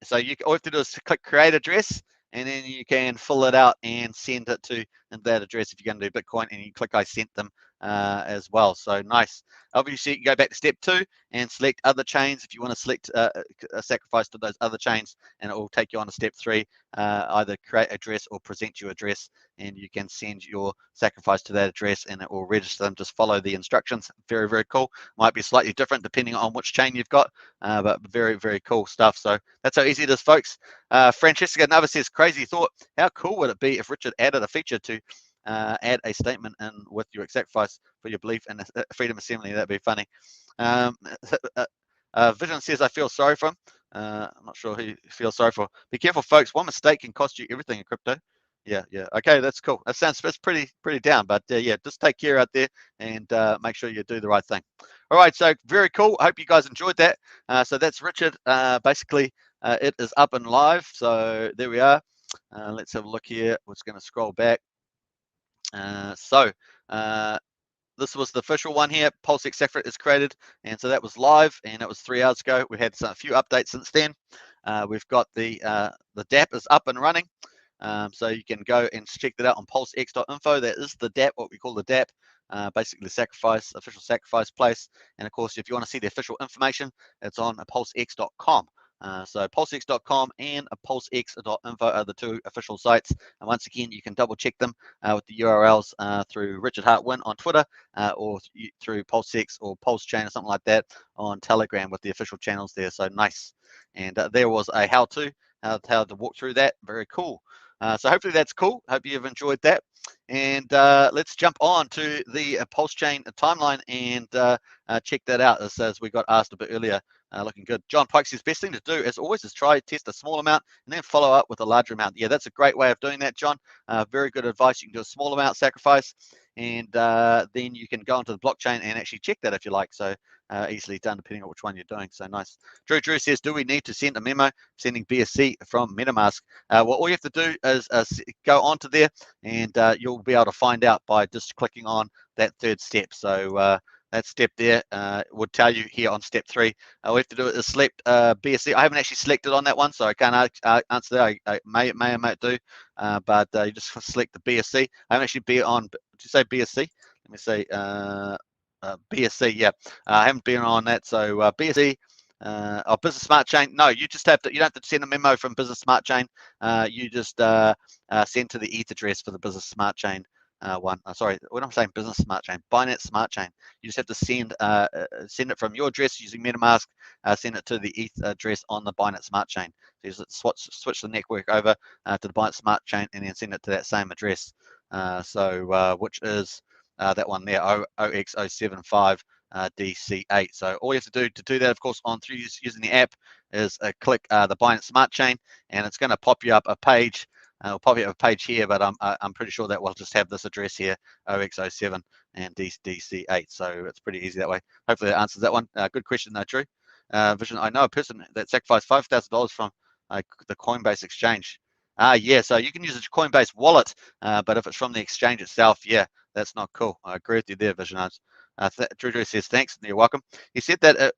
So all you have to do is click create address, and then you can fill it out and send it to that address if you're going to do Bitcoin, and you click I sent them as well. So nice. Obviously, you can go back to step 2 and select other chains if you want to select a sacrifice to those other chains, and it will take you on to step 3, either create address or present your address, and you can send your sacrifice to that address, and it will register them. Just follow the instructions. Very, very cool. Might be slightly different depending on which chain you've got, but very, very cool stuff. So that's how easy it is, folks. Francesca Nava says, crazy thought. How cool would it be if Richard added a feature to add a statement in with your sacrifice for your belief in freedom assembly? That'd be funny. Vision says, I feel sorry for him. I'm not sure who you feel sorry for. Be careful, folks. One mistake can cost you everything in crypto. Yeah. Okay, that's cool. That's pretty down, but yeah, just take care out there and make sure you do the right thing. All right, so very cool. I hope you guys enjoyed that. So that's Richard. Basically, it is up and live. So there we are. Let's have a look here. We're just going to scroll back. This was the official one here. PulseX Sacrifice is created, and so that was live, and it was 3 hours ago. We had a few updates since then. We've got the DApp is up and running, so you can go and check that out on pulsex.info. That is the DApp, what we call the DApp, basically the official sacrifice place. And of course, if you want to see the official information, it's on pulsex.com. So pulsex.com and pulsex.info are the 2 official sites. And once again, you can double check them with the URLs through Richard Hartwin on Twitter, or through PulseX or Pulsechain or something like that on Telegram with the official channels there. So nice. And there was a how-to walk through that. Very cool. So hopefully that's cool. Hope you've enjoyed that. And let's jump on to the Pulsechain timeline and check that out, as we got asked a bit earlier. Looking good. John Pike says, best thing to do, as always, is test a small amount and then follow up with a larger amount. Yeah, that's a great way of doing that, John. Very good advice. You can do a small amount sacrifice, and then you can go onto the blockchain and actually check that if you like. So easily done depending on which one you're doing. So nice. Drew says, do we need to send a memo sending BSC from MetaMask? Well, all you have to do is go onto there, and you'll be able to find out by just clicking on that third step. So that step there would tell you here on step 3. All we have to do is select BSC. I haven't actually selected on that one, so I can't answer that. I may or may not do, but you just select the BSC. I haven't actually been on. Did you say BSC? Let me say BSC. Yeah, I haven't been on that. So BSC. Or Business Smart Chain. No, you just have to. You don't have to send a memo from Business Smart Chain. You just send to the ETH address for the Business Smart Chain one. Sorry, when I'm saying Business Smart Chain, Binance Smart Chain. You just have to send it from your address using MetaMask. Send it to the ETH address on the Binance Smart Chain. So you just switch the network over to the Binance Smart Chain and then send it to that same address. Which is that one there, OX075. DC8. So all you have to do that, of course, through using the app is click the Binance Smart Chain, and it's going to pop you up a page We'll probably have a page here, but I'm pretty sure that we'll just have this address here, OX07 and DC8. So it's pretty easy that way. Hopefully that answers that one. Good question though, Drew. Vision, I know a person that sacrificed $5,000 from the Coinbase exchange. Yeah, so you can use a Coinbase wallet, but if it's from the exchange itself, yeah, that's not cool. I agree with you there, Vision. Drew says thanks. You're welcome. He said that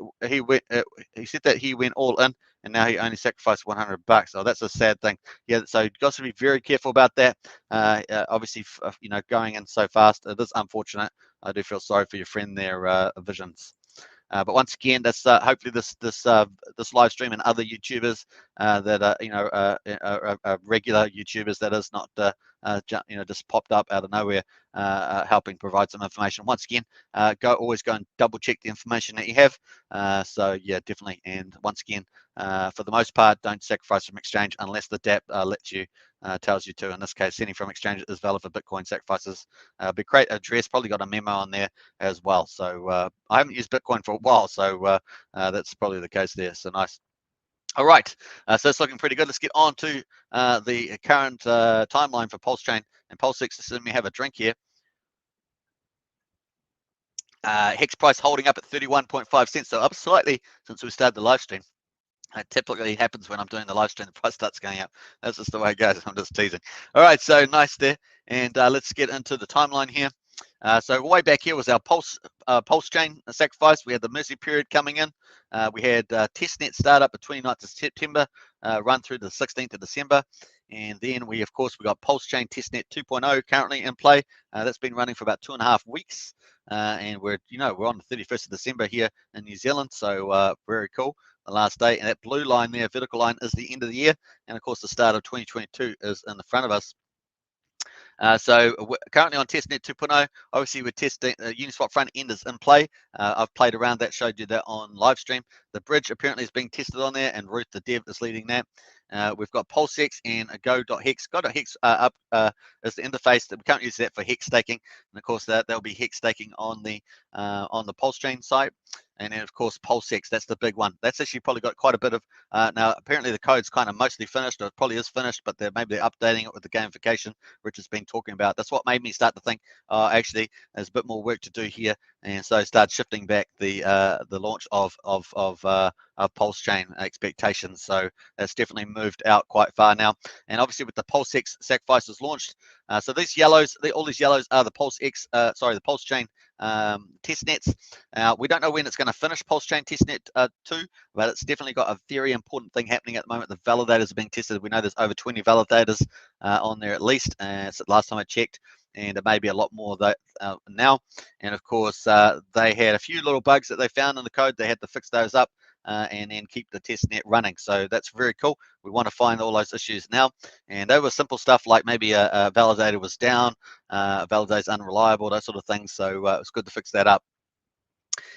he went all in, and now he only sacrificed $100. Oh, that's a sad thing. Yeah, so you've got to be very careful about that. Obviously, going in so fast, it is unfortunate. I do feel sorry for your friend there, Visions. But once again, that's hopefully this live stream and other YouTubers that are regular YouTubers that is not just popped up out of nowhere, helping provide some information. Once again, always go and double check the information that you have. So yeah, definitely. And once again, for the most part, don't sacrifice from exchange unless the DApp lets you. Tells you to. In this case, sending from exchange is valid for Bitcoin sacrifices. Be great address, probably got a memo on there as well. So I haven't used Bitcoin for a while, so that's probably the case there. So nice. All right, so it's looking pretty good. Let's get on to the current timeline for Pulsechain and PulseX. Let me have a drink here. Hex price holding up at 31.5 cents, so up slightly since we started the live stream. It typically happens when I'm doing the live stream, the price starts going up. That's just the way it goes. I'm just teasing. All right, so nice there. And let's get into the timeline here. So way back here was our Pulsechain sacrifice. We had the mercy period coming in. We had testnet start up between 29th of September, run through to the 16th of December. And then we got Pulsechain testnet 2.0 currently in play. That's been running for about 2.5 weeks. And we're on the 31st of December here in New Zealand. So very cool. The last day, and that blue line there, vertical line, is the end of the year, and of course the start of 2022 is in the front of us. So we're currently on testnet 2.0. Obviously, we're testing Uniswap front end is in play. I've played around that, showed you that on live stream. The bridge apparently is being tested on there, and Ruth, the dev, is leading that. We've got PulseX and Go.Hex. Go.Hex up is the interface that we can't use that for hex staking, and of course there'll be hex staking on the Pulsechain site. And then of course PulseX, that's the big one. That's actually probably got quite a bit of now. Apparently the code's kind of mostly finished, or it probably is finished, but maybe they're updating it with the gamification, which has been talking about. That's what made me start to think, actually, there's a bit more work to do here, and so start shifting back the launch of Pulsechain expectations. So that's definitely moved out quite far now. And obviously with the PulseX sacrifices launched, so these yellows, all these yellows are the the Pulsechain testnets. We don't know when it's going to finish Pulsechain testnet 2, but it's definitely got a very important thing happening at the moment. The validators are being tested. We know there's over 20 validators on there at least. So last time I checked, and it may be a lot more now. And of course, they had a few little bugs that they found in the code. They had to fix those up and then keep the testnet running. So that's very cool. We want to find all those issues now. And they were simple stuff like maybe a validator was down, a validator's unreliable, those sort of things. So it's good to fix that up.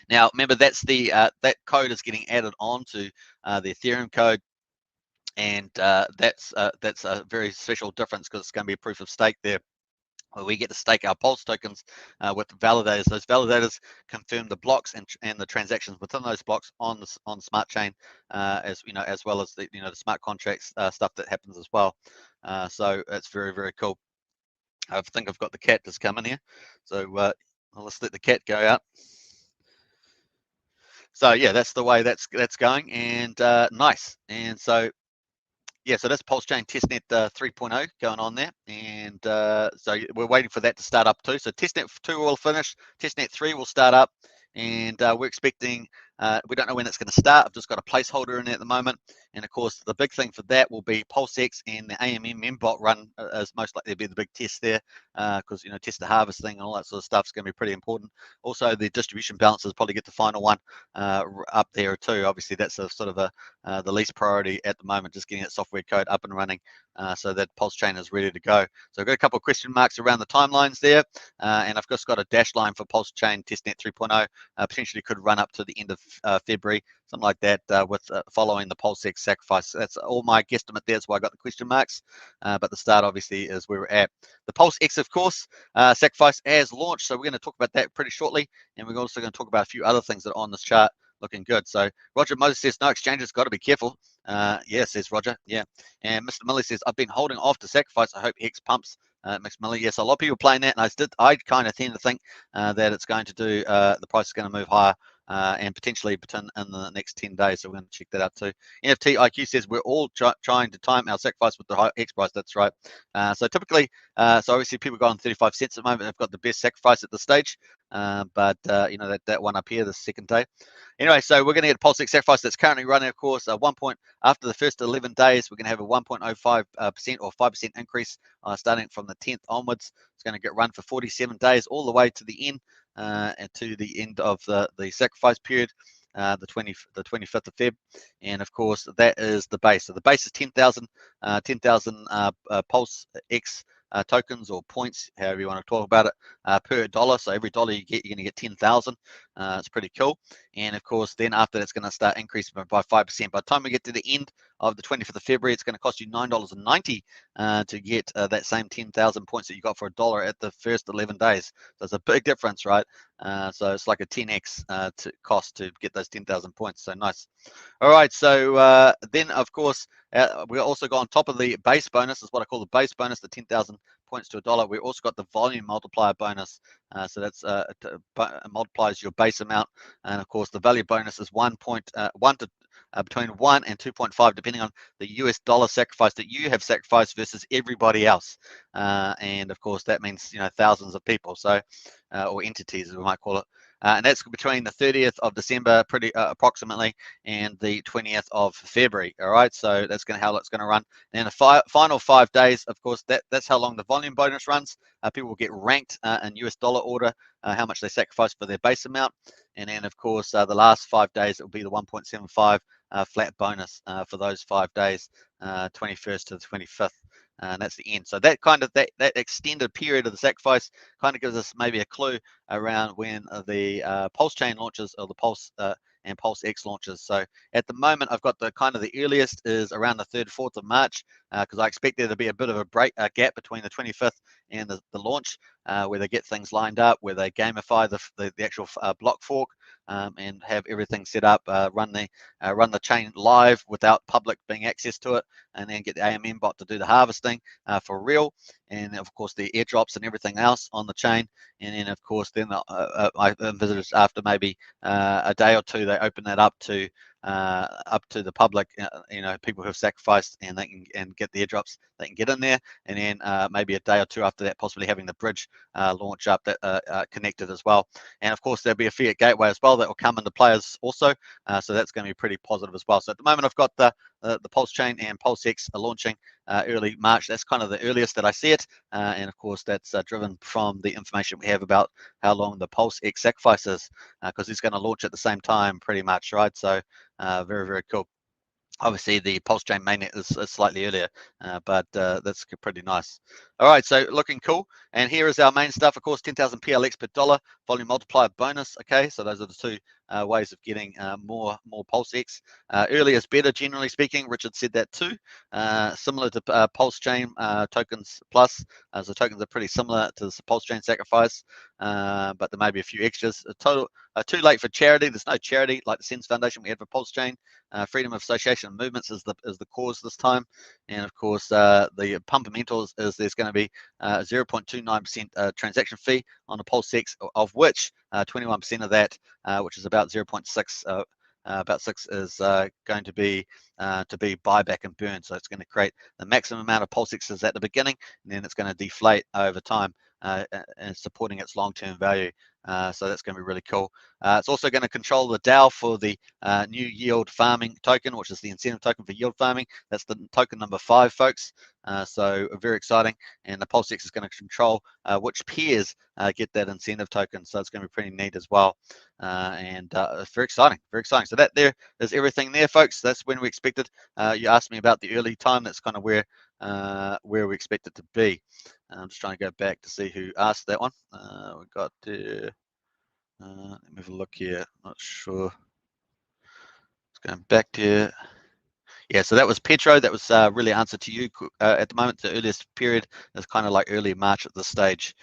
Now, remember, that's that code is getting added on to the Ethereum code. And that's a very special difference because it's going to be a proof of stake there. We get to stake our Pulse tokens with validators. Those validators confirm the blocks and the transactions within those blocks on smart chain, as well as the the smart contracts stuff that happens as well. So it's very, very cool. I think I've got the cat just coming here, so let's let the cat go out. So yeah, that's the way that's going, and nice. And so yeah, so that's Pulsechain testnet 3.0 going on there, and so we're waiting for that to start up too. So testnet 2 will finish, testnet 3 will start up, and we're expecting. We don't know when it's going to start. I've just got a placeholder in there at the moment, and of course the big thing for that will be PulseX and the AMM membot run is most likely to be the big test there, because test the harvesting and all that sort of stuff is going to be pretty important. Also, the distribution balances probably get the final one up there too. Obviously, that's a sort of the least priority at the moment, just getting that software code up and running so that Pulsechain is ready to go. So I've got a couple of question marks around the timelines there, and I've just got a dash line for Pulsechain testnet 3.0. Potentially could run up to the end of February, something like that, with following the PulseX sacrifice. That's all my guesstimate there. That's why I got the question marks. But the start obviously is where we're at. The PulseX, of course, sacrifice has launched, so we're going to talk about that pretty shortly, and we're also going to talk about a few other things that are on this chart looking good. So Roger Moses says no exchanges, got to be careful. Yeah, says Roger. Yeah. And Mr. Millie says, I've been holding off to sacrifice. I hope Hex pumps. Mixed Millie. Yes, a lot of people playing that, and I kind of tend to think that it's going to do, the price is going to move higher and potentially in the next 10 days. So we're going to check that out too. NFT IQ says we're all trying to time our sacrifice with the high Hex price. That's right. So typically, so obviously people go on 35 cents at the moment. They've got the best sacrifice at this stage. But you know, that one up here, the second day. Anyway, so we're going to get a PulseX sacrifice that's currently running, of course, after the first 11 days, we're going to have a 1.05% or 5% increase starting from the 10th onwards. It's going to get run for 47 days all the way to the end, and to the end of the sacrifice period, the 25th of Feb. And of course, that is the base. So the base is 10,000 PulseX tokens or points, however you want to talk about it, per dollar. So every dollar you get, you're going to get 10,000. It's pretty cool. And of course, then after that's going to start increasing by 5%. By the time we get to the end of the 25th of February, it's going to cost you $9.90 to get that same 10,000 points that you got for $1 at the first 11 days. So it's a big difference, right? So it's like a 10x to cost to get those 10,000 points. So nice. All right. So then, of course, we also got on top of the base bonus, is what I call the base bonus, the 10,000 points to $1. We also got the volume multiplier bonus. So that's multiplies your base amount. And of course, the value bonus is between 1 and 2.5, depending on the US dollar sacrifice that you have sacrificed versus everybody else. And of course, that means, you know, thousands of people, so or entities, as we might call it. And that's between the 30th of December, approximately, and the 20th of February. All right, so that's how it's going to run. And the final 5 days, of course, that's how long the volume bonus runs. People will get ranked in US dollar order, how much they sacrifice for their base amount. And then, of course, the last 5 days, it will be the 1.75 flat bonus for those 5 days, 21st to the 25th. And that's the end. So that kind of that extended period of the sacrifice kind of gives us maybe a clue around when the Pulsechain launches, or the Pulse and PulseX launches. So at the moment, I've got the earliest is around the 3rd, 4th of March, because I expect there to be a bit of a gap between the 25th and the launch, where they get things lined up, where they gamify the actual block fork, and have everything set up, run the chain live without public being access to it, and then get the AMM bot to do the harvesting for real, and of course the airdrops and everything else on the chain. And then of course, then my visitors, after maybe a day or two, they open that up to the public, you know, people who have sacrificed, and they can get the airdrops, they can get in there. And then maybe a day or two after that, possibly having the bridge launch up that connected as well. And of course, there'll be a fiat gateway as well that will come into players also, so that's going to be pretty positive as well. So at the moment, I've got the Pulsechain and PulseX are launching early March. That's kind of the earliest that I see it, and of course that's driven from the information we have about how long the PulseX sacrifice is, because it's going to launch at the same time pretty much, right? So very, very cool. Obviously, the Pulsechain mainnet is slightly earlier, but that's pretty nice. All right, so looking cool. And here is our main stuff, of course, 10,000 PLX per dollar, volume multiplier bonus. Okay, so those are the two ways of getting more PulseX. Earlier is better, generally speaking. Richard said that too. Similar to Pulsechain tokens plus. So tokens are pretty similar to the Pulsechain sacrifice, but there may be a few extras. Total too late for charity. There's no charity like the Sens Foundation we had for Pulsechain. Freedom of association and movements is the cause this time. And of course, the fundamentals is there's going to be 0.29% transaction fee on the PulseX, of which 21% of that, which is about 0.6, about 6 is going to be buyback and burn. So it's going to create the maximum amount of PulseXs at the beginning, and then it's going to deflate over time, and supporting its long-term value. So that's going to be really cool. It's also going to control the DAO for the new yield farming token, which is the incentive token for yield farming. That's the token number 5, folks. So very exciting. And the PulseX is going to control which peers get that incentive token. So it's going to be pretty neat as well. And it's very exciting, very exciting. So that there is everything there, folks. That's when we expected. You asked me about the early time. That's kind of where we expect it to be. I'm just trying to go back to see who asked that one. We got let me have a look here. Not sure. It's going back to yeah. So that was Petro. That was really answer to you at the moment. The earliest period is kind of like early March at this stage.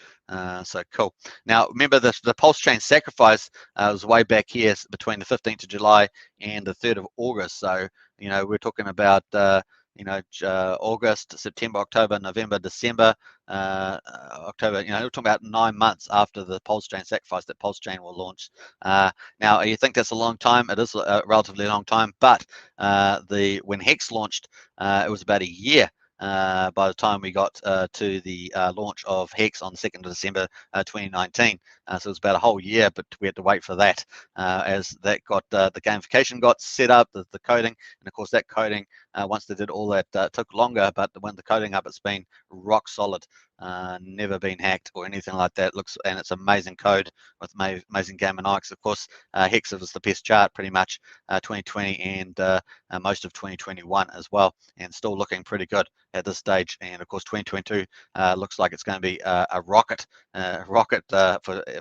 So cool. Now remember the Pulsechain sacrifice was way back here between the 15th of July and the 3rd of August. So we're talking about August, September, October, November, December, October. We're talking about 9 months after the Pulsechain sacrifice that Pulsechain will launch. Now you think that's a long time? It is a relatively long time, but when Hex launched, it was about a year. By the time we got to the launch of Hex on the 2nd of December 2019. So it was about a whole year, but we had to wait for that as that got the gamification got set up, the coding, and of course that coding, once they did all that, took longer, but when the coding up, it's been rock solid. Never been hacked or anything like that. And it's amazing code with amazing game economics. Of course, Hex was the best chart pretty much 2020 and most of 2021 as well, and still looking pretty good at this stage. And of course 2022 looks like it's going to be a rocket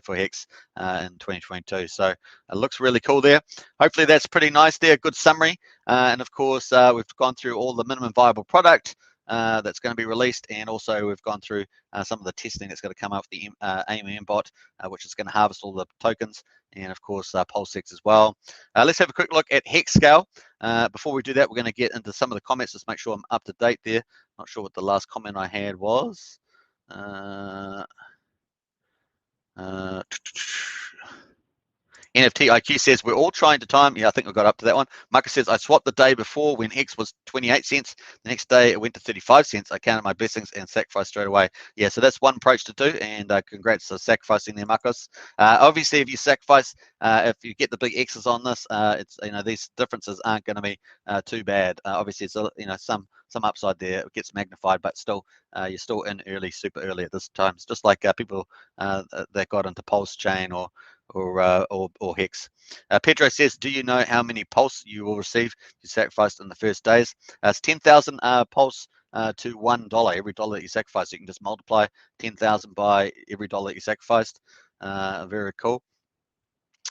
for Hex in 2022. So it looks really cool there. Hopefully that's pretty nice there. Good summary. And of course we've gone through all the minimum viable product that's going to be released, and also we've gone through some of the testing that's going to come up with the AMM bot, which is going to harvest all the tokens, and of course PulseX as well. Let's have a quick look at Hex Scale. Before we do that, we're going to get into some of the comments. Just make sure I'm up to date there. Not sure what the last comment I had was. NFT IQ says, we're all trying to time. Yeah, I think we got up to that one. Marcus says, I swapped the day before when Hex was 28 cents. The next day it went to 35 cents. I counted my blessings and sacrificed straight away. Yeah, so that's one approach to do. And congrats for sacrificing there, Marcus. Obviously, if you sacrifice, if you get the big X's on this, it's these differences aren't going to be too bad. Obviously, it's some upside there. It gets magnified, but still, you're still in early, super early at this time. It's just like people that got into Pulsechain or Hex. Pedro says, do you know how many pulse you will receive you sacrificed in the first days? It's 10,000 pulse to $1. Every dollar that you sacrifice, you can just multiply 10,000 by every dollar that you sacrificed. Very cool.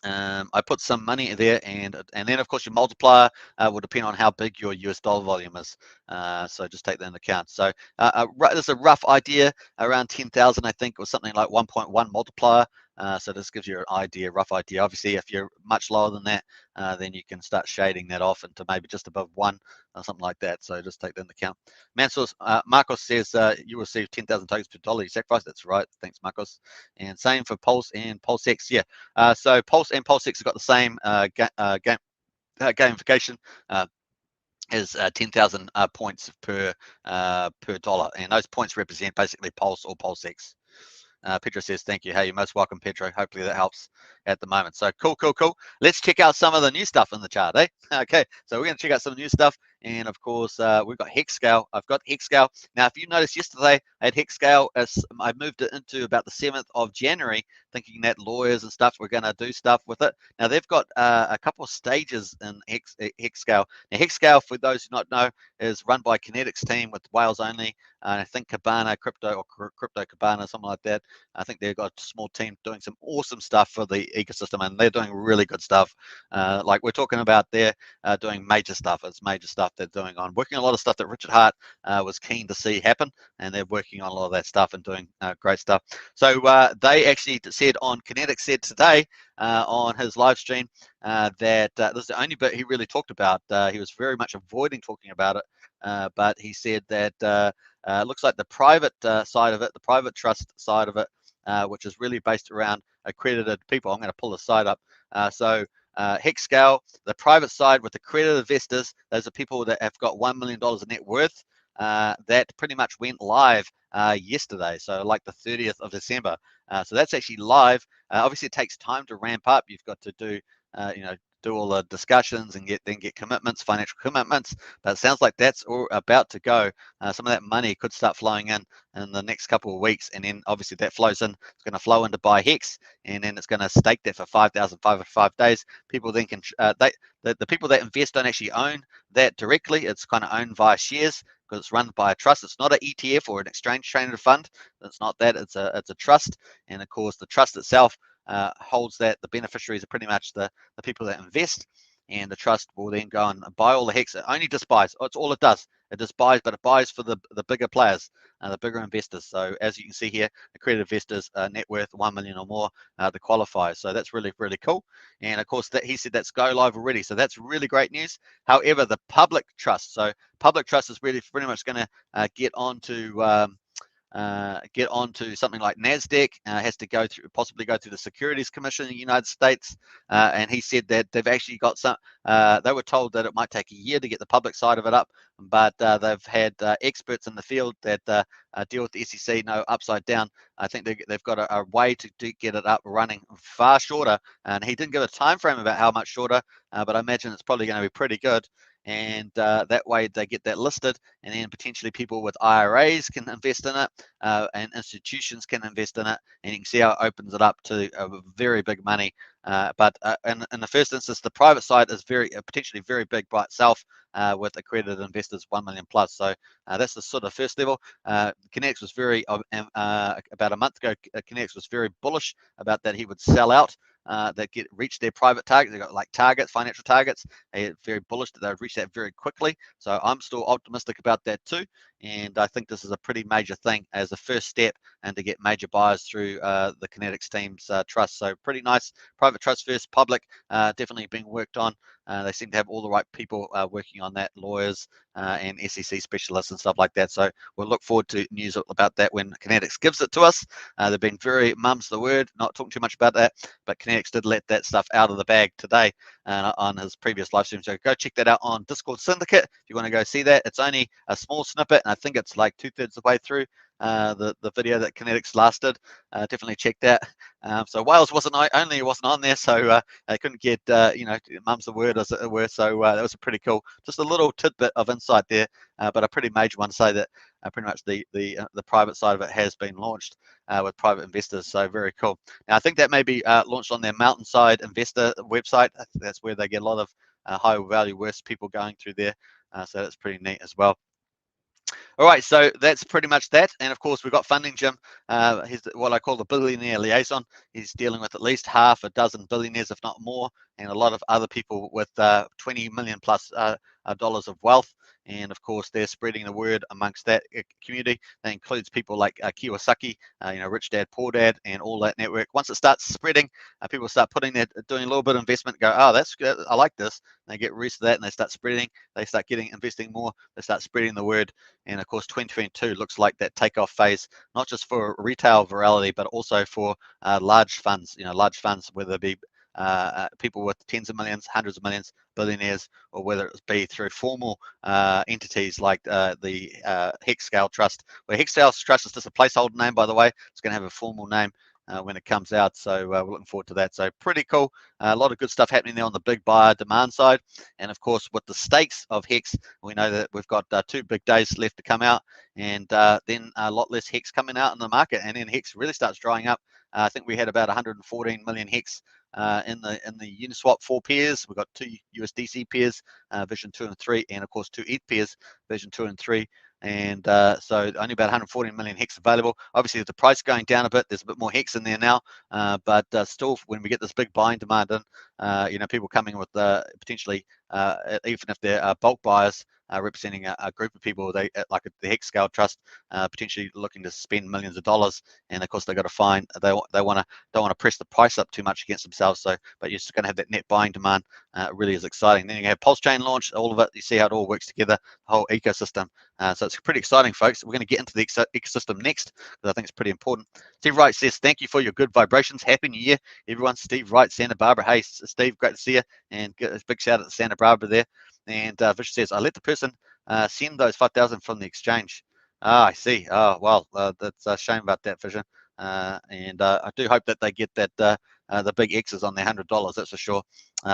I put some money there, and then of course your multiplier will depend on how big your US dollar volume is. So just take that into account. So there's a rough idea around 10,000, I think, or something like 1.1 multiplier. So this gives you an idea, rough idea. Obviously, if you're much lower than that, then you can start shading that off into maybe just above 1 or something like that. So just take that into account. Marcos says you receive 10,000 tokens per dollar you sacrifice. That's right. Thanks, Marcos. And same for Pulse and PulseX. Yeah. So Pulse and PulseX have got the same gamification. Is 10,000 points per dollar, and those points represent basically Pulse or PulseX. Pedro says, thank you. Hey, you're most welcome, Pedro. Hopefully that helps at the moment. So cool. Let's check out some of the new stuff in the chart, eh? Okay, so we're going to check out some new stuff. And of course, we've got Hex Scale. I've got Hex Scale. Now, if you noticed yesterday, I had Hex Scale. I moved it into about the 7th of January, thinking that lawyers and stuff were going to do stuff with it. Now, they've got a couple of stages in Hex Scale. Now, Hex Scale, for those who not know, is run by Kinetics team with Wales only. I think Cabana Crypto or Crypto Cabana, something like that. I think they've got a small team doing some awesome stuff for the ecosystem, and they're doing really good stuff. Like we're talking about, they're doing major stuff. It's major stuff they're doing on working a lot of stuff that Richard Hart was keen to see happen, and they're working on a lot of that stuff and doing great stuff. So they actually said on Kinetics said today on his live stream that this is the only bit he really talked about. He was very much avoiding talking about it, but he said that looks like the private side of it, the private trust side of it, which is really based around accredited people. I'm going to pull the side up. So Hex Scale, the private side with accredited investors, those are people that have got $1 million in net worth. That pretty much went live yesterday, so like the 30th of December. So that's actually live. Obviously, it takes time to ramp up. You've got to do, do all the discussions and get commitments, financial commitments. But it sounds like that's all about to go. Some of that money could start flowing in the next couple of weeks, and then obviously that flows in. It's going to flow into buy Hex, and then it's going to stake that for 5,505 days. People then can the people that invest don't actually own that directly. It's kind of owned via shares because it's run by a trust. It's not an ETF or an exchange traded fund. It's not that. It's a trust, and of course the trust itself holds that. The beneficiaries are pretty much the people that invest, and the trust will then go and buy all the Hex. It only just buys. It's all it does. It just buys, but it buys for the bigger players, the bigger investors. So as you can see here, accredited investors net worth 1 million or more to qualify. So that's really, really cool. And of course, that he said that's go live already. So that's really great news. However, the public trust. So public trust is really pretty much going to get onto something like NASDAQ, has to go through, possibly go through the Securities Commission in the United States. And he said that they've actually got some, they were told that it might take a year to get the public side of it up, but they've had experts in the field that deal with the SEC know upside down. I think they've got a way to get it up running far shorter. And he didn't give a time frame about how much shorter, but I imagine it's probably going to be pretty good. And that way they get that listed, and then potentially people with IRAs can invest in it, and institutions can invest in it, and you can see how it opens it up to very big money. But in the first instance, the private side is very potentially very big by itself, with accredited investors 1 million plus. So that's the sort of first level. Kinetic was very about a month ago. Kinetic was very bullish about that he would sell out. That reach their private targets. They got like targets, financial targets. They're very bullish that they would reach that very quickly. So I'm still optimistic about that too. And I think this is a pretty major thing as a first step, and to get major buyers through the Kinetics team's trust. So pretty nice. Private trust first, public definitely being worked on. They seem to have all the right people working on that, lawyers and SEC specialists and stuff like that. So we'll look forward to news about that when Kinetics gives it to us. They've been very mum's the word, not talking too much about that, but Kinetics did let that stuff out of the bag today on his previous live stream. So go check that out on Discord Syndicate if you want to go see that. It's only a small snippet, and I think it's like 2/3 the way through the video that Kinetics lasted. Definitely check that. So Wales wasn't on there, so I couldn't get mum's the word, as it were. So that was a pretty cool, just a little tidbit of insight there, but a pretty major one to say that pretty much the private side of it has been launched with private investors. So very cool. Now I think that may be launched on their Mountainside Investor website. That's where they get a lot of high value worth people going through there. So that's pretty neat as well. All right, so that's pretty much that. And of course, we've got Funding Jim. He's what I call the billionaire liaison. He's dealing with at least half a dozen billionaires, if not more, and a lot of other people with 20 million plus dollars of wealth. And of course, they're spreading the word amongst that community. That includes people like Kiyosaki, Rich Dad, Poor Dad, and all that network. Once it starts spreading, people start doing a little bit of investment. Go, oh, that's good. I like this. And they get used to that, and they start spreading. They start investing more. They start spreading the word. And of course, 2022 looks like that takeoff phase, not just for retail virality, but also for large funds. Large funds, whether it be people with tens of millions, hundreds of millions, billionaires, or whether it be through formal entities like the Hex Scale Trust. Well, Hex Scale Trust is just a placeholder name, by the way. It's going to have a formal name when it comes out. So we're looking forward to that. So pretty cool. A lot of good stuff happening there on the big buyer demand side. And of course, with the stakes of Hex, we know that we've got 2 big days left to come out, and then a lot less Hex coming out in the market. And then Hex really starts drying up. I think we had about 114 million Hex in the Uniswap 4 pairs. We've got 2 USDC pairs, version 2 and 3, and of course 2 ETH pairs, version 2 and 3. And so only about 140 million Hex available. Obviously, with the price going down a bit, there's a bit more Hex in there now. But still, when we get this big buying demand in, people coming with potentially, even if they're bulk buyers, representing a group of people, they like the Hex Scale Trust, potentially looking to spend millions of dollars, and of course they got to find don't want to press the price up too much against themselves. So, but you're just going to have that net buying demand. Really is exciting. Then you have Pulsechain launch, all of it. You see how it all works together, the whole ecosystem. So it's pretty exciting, folks. We're going to get into the ecosystem next, because I think it's pretty important. Steve Wright says, "Thank you for your good vibrations. Happy New Year, everyone." Steve Wright, Santa Barbara. Hey, Steve, great to see you, and a big shout out to Santa Barbara there. And Vish says, "I let the person send those 5,000 from the exchange." I see. Oh, well, that's a shame about that, Vision. And I do hope that they get that the big X's on their $100. That's for sure.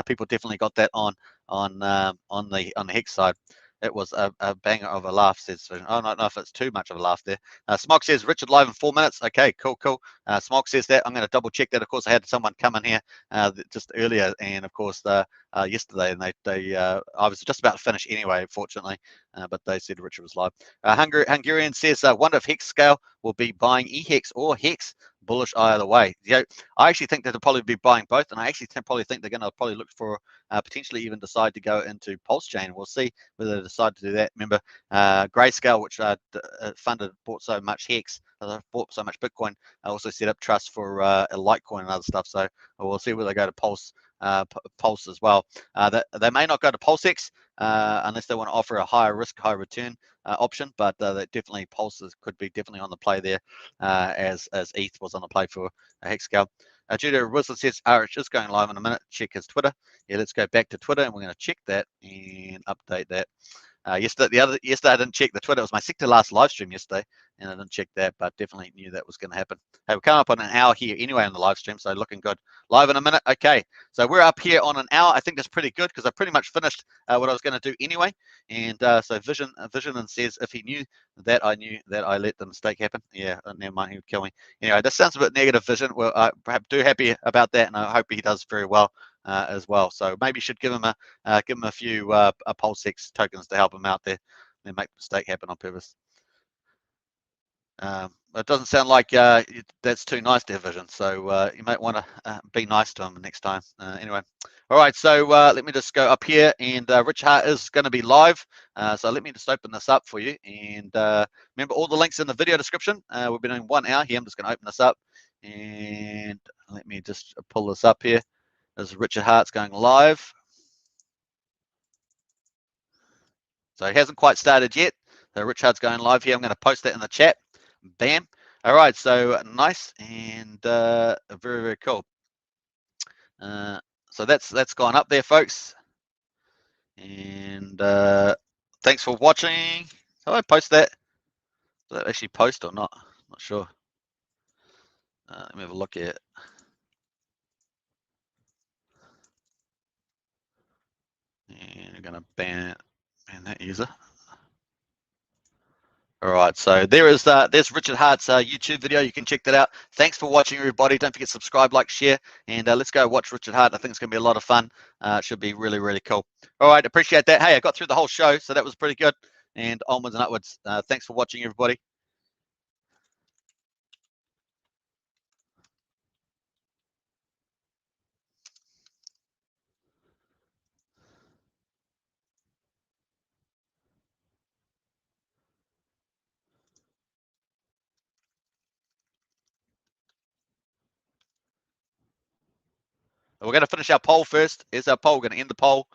People definitely got that on the Hex side. It was a banger of a laugh, says Vision. I don't know if it's too much of a laugh there. Smog says, "Richard live in 4 minutes." Okay, cool. Smog says that. I'm going to double check that. Of course, I had someone come in here just earlier, and of course yesterday, and I was just about to finish anyway, fortunately, but they said Richard was live. Hungarian says, "Wonder if Hex Scale will be buying eHex or Hex bullish either way. I actually think that they'll probably be buying both, and I actually probably think they're going to probably look for potentially even decide to go into Pulsechain. We'll see whether they decide to do that. Remember, Grayscale, which funded, bought so much Hex, bought so much Bitcoin, also set up trust for Litecoin and other stuff. So we'll see whether they go to Pulse as well. They may not go to PulseX unless they want to offer a higher risk, higher return option, but definitely Pulses could be definitely on the play there, as ETH was on the play for Hex Scale. Judah Wilson says RH is going live in a minute. Check his Twitter. Yeah, let's go back to Twitter, and we're going to check that and update that. Yesterday I didn't check the Twitter. It was my sector last live stream yesterday, and I didn't check that, but definitely knew that was going to happen. Hey, we're coming up on an hour here anyway on the live stream, so looking good. Live in a minute. Okay, so we're up here on an hour. I think that's pretty good because I pretty much finished what I was going to do anyway. And so Vision says, if he knew that I knew that I let the mistake happen. Yeah, never mind, he would kill me. Anyway, that sounds a bit negative, Vision. Well, I perhaps do happy about that, and I hope he does very well as well. So maybe you should give him a few PulseX tokens to help him out there. They make the mistake happen on purpose. It doesn't sound like that's too nice to Vision, so you might want to be nice to him next time. Anyway, all right, so let me just go up here, and Rich Hart is going to be live, so let me just open this up for you. And remember, all the links in the video description. We've been doing 1 hour here. I'm just going to open this up, and let me just pull this up here. As Richard Hart's going live. So it hasn't quite started yet. So Richard Hart's going live here. I'm going to post that in the chat. Bam. All right, so nice and very, very cool. So that's gone up there, folks. And thanks for watching. So I post that. Did that actually post or not? Not sure. Let me have a look at it. And I'm going to ban that user. All right, so there's Richard Hart's YouTube video. You can check that out. Thanks for watching, everybody. Don't forget to subscribe, like, share, and let's go watch Richard Hart. I think it's going to be a lot of fun. It should be really, really cool. All right, appreciate that. Hey, I got through the whole show, so that was pretty good. And onwards and upwards. Thanks for watching, everybody. We're going to finish our poll first. Here's our poll. We're going to end the poll.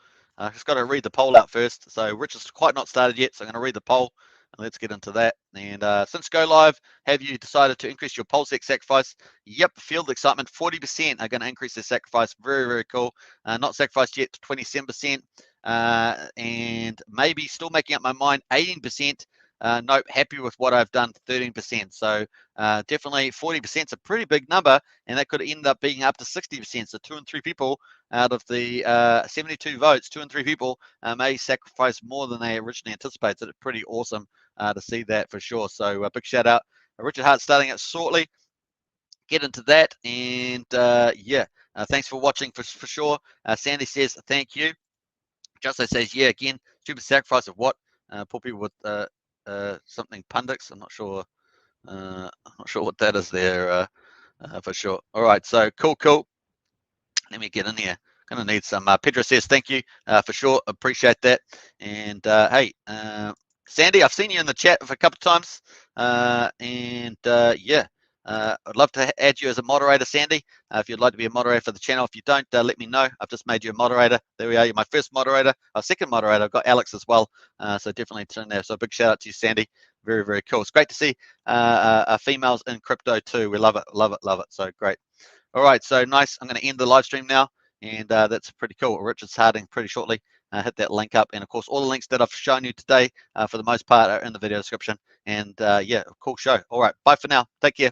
Just got to read the poll out first. So Rich is quite not started yet, so I'm going to read the poll. And let's get into that. And since go live, have you decided to increase your PulseX sacrifice? Yep, field excitement. 40% are going to increase their sacrifice. Very, very cool. Not sacrificed yet to 27%. And maybe still making up my mind, 18%. Nope, happy with what I've done, 13%. So definitely 40% is a pretty big number, and that could end up being up to 60%. So 2 and 3 people out of the 72 votes, 2 and 3 people may sacrifice more than they originally anticipated. So it's pretty awesome to see that for sure. So a big shout out. Richard Hart starting it shortly. Get into that, and yeah, thanks for watching for sure. Sandy says thank you. Justo says yeah again. Stupid sacrifice of what? Poor people with something pundits. I'm not sure what that is there for sure. All right, so cool. Let me get in here. Gonna need some. Pedro says thank you for sure. Appreciate that. And hey, Sandy, I've seen you in the chat for a couple of times, and yeah. I'd love to add you as a moderator, Sandy, if you'd like to be a moderator for the channel. If you don't, let me know. I've just made you a moderator. There we are. You're my first moderator. Our second moderator. I've got Alex as well. So definitely turn there. So a big shout out to you, Sandy. Very, very cool. It's great to see females in crypto too. We love it. So great. All right. So nice. I'm going to end the live stream now. And that's pretty cool. Richard's starting pretty shortly. Hit that link up. And of course, all the links that I've shown you today, for the most part, are in the video description. And yeah, cool show. All right. Bye for now. Take care.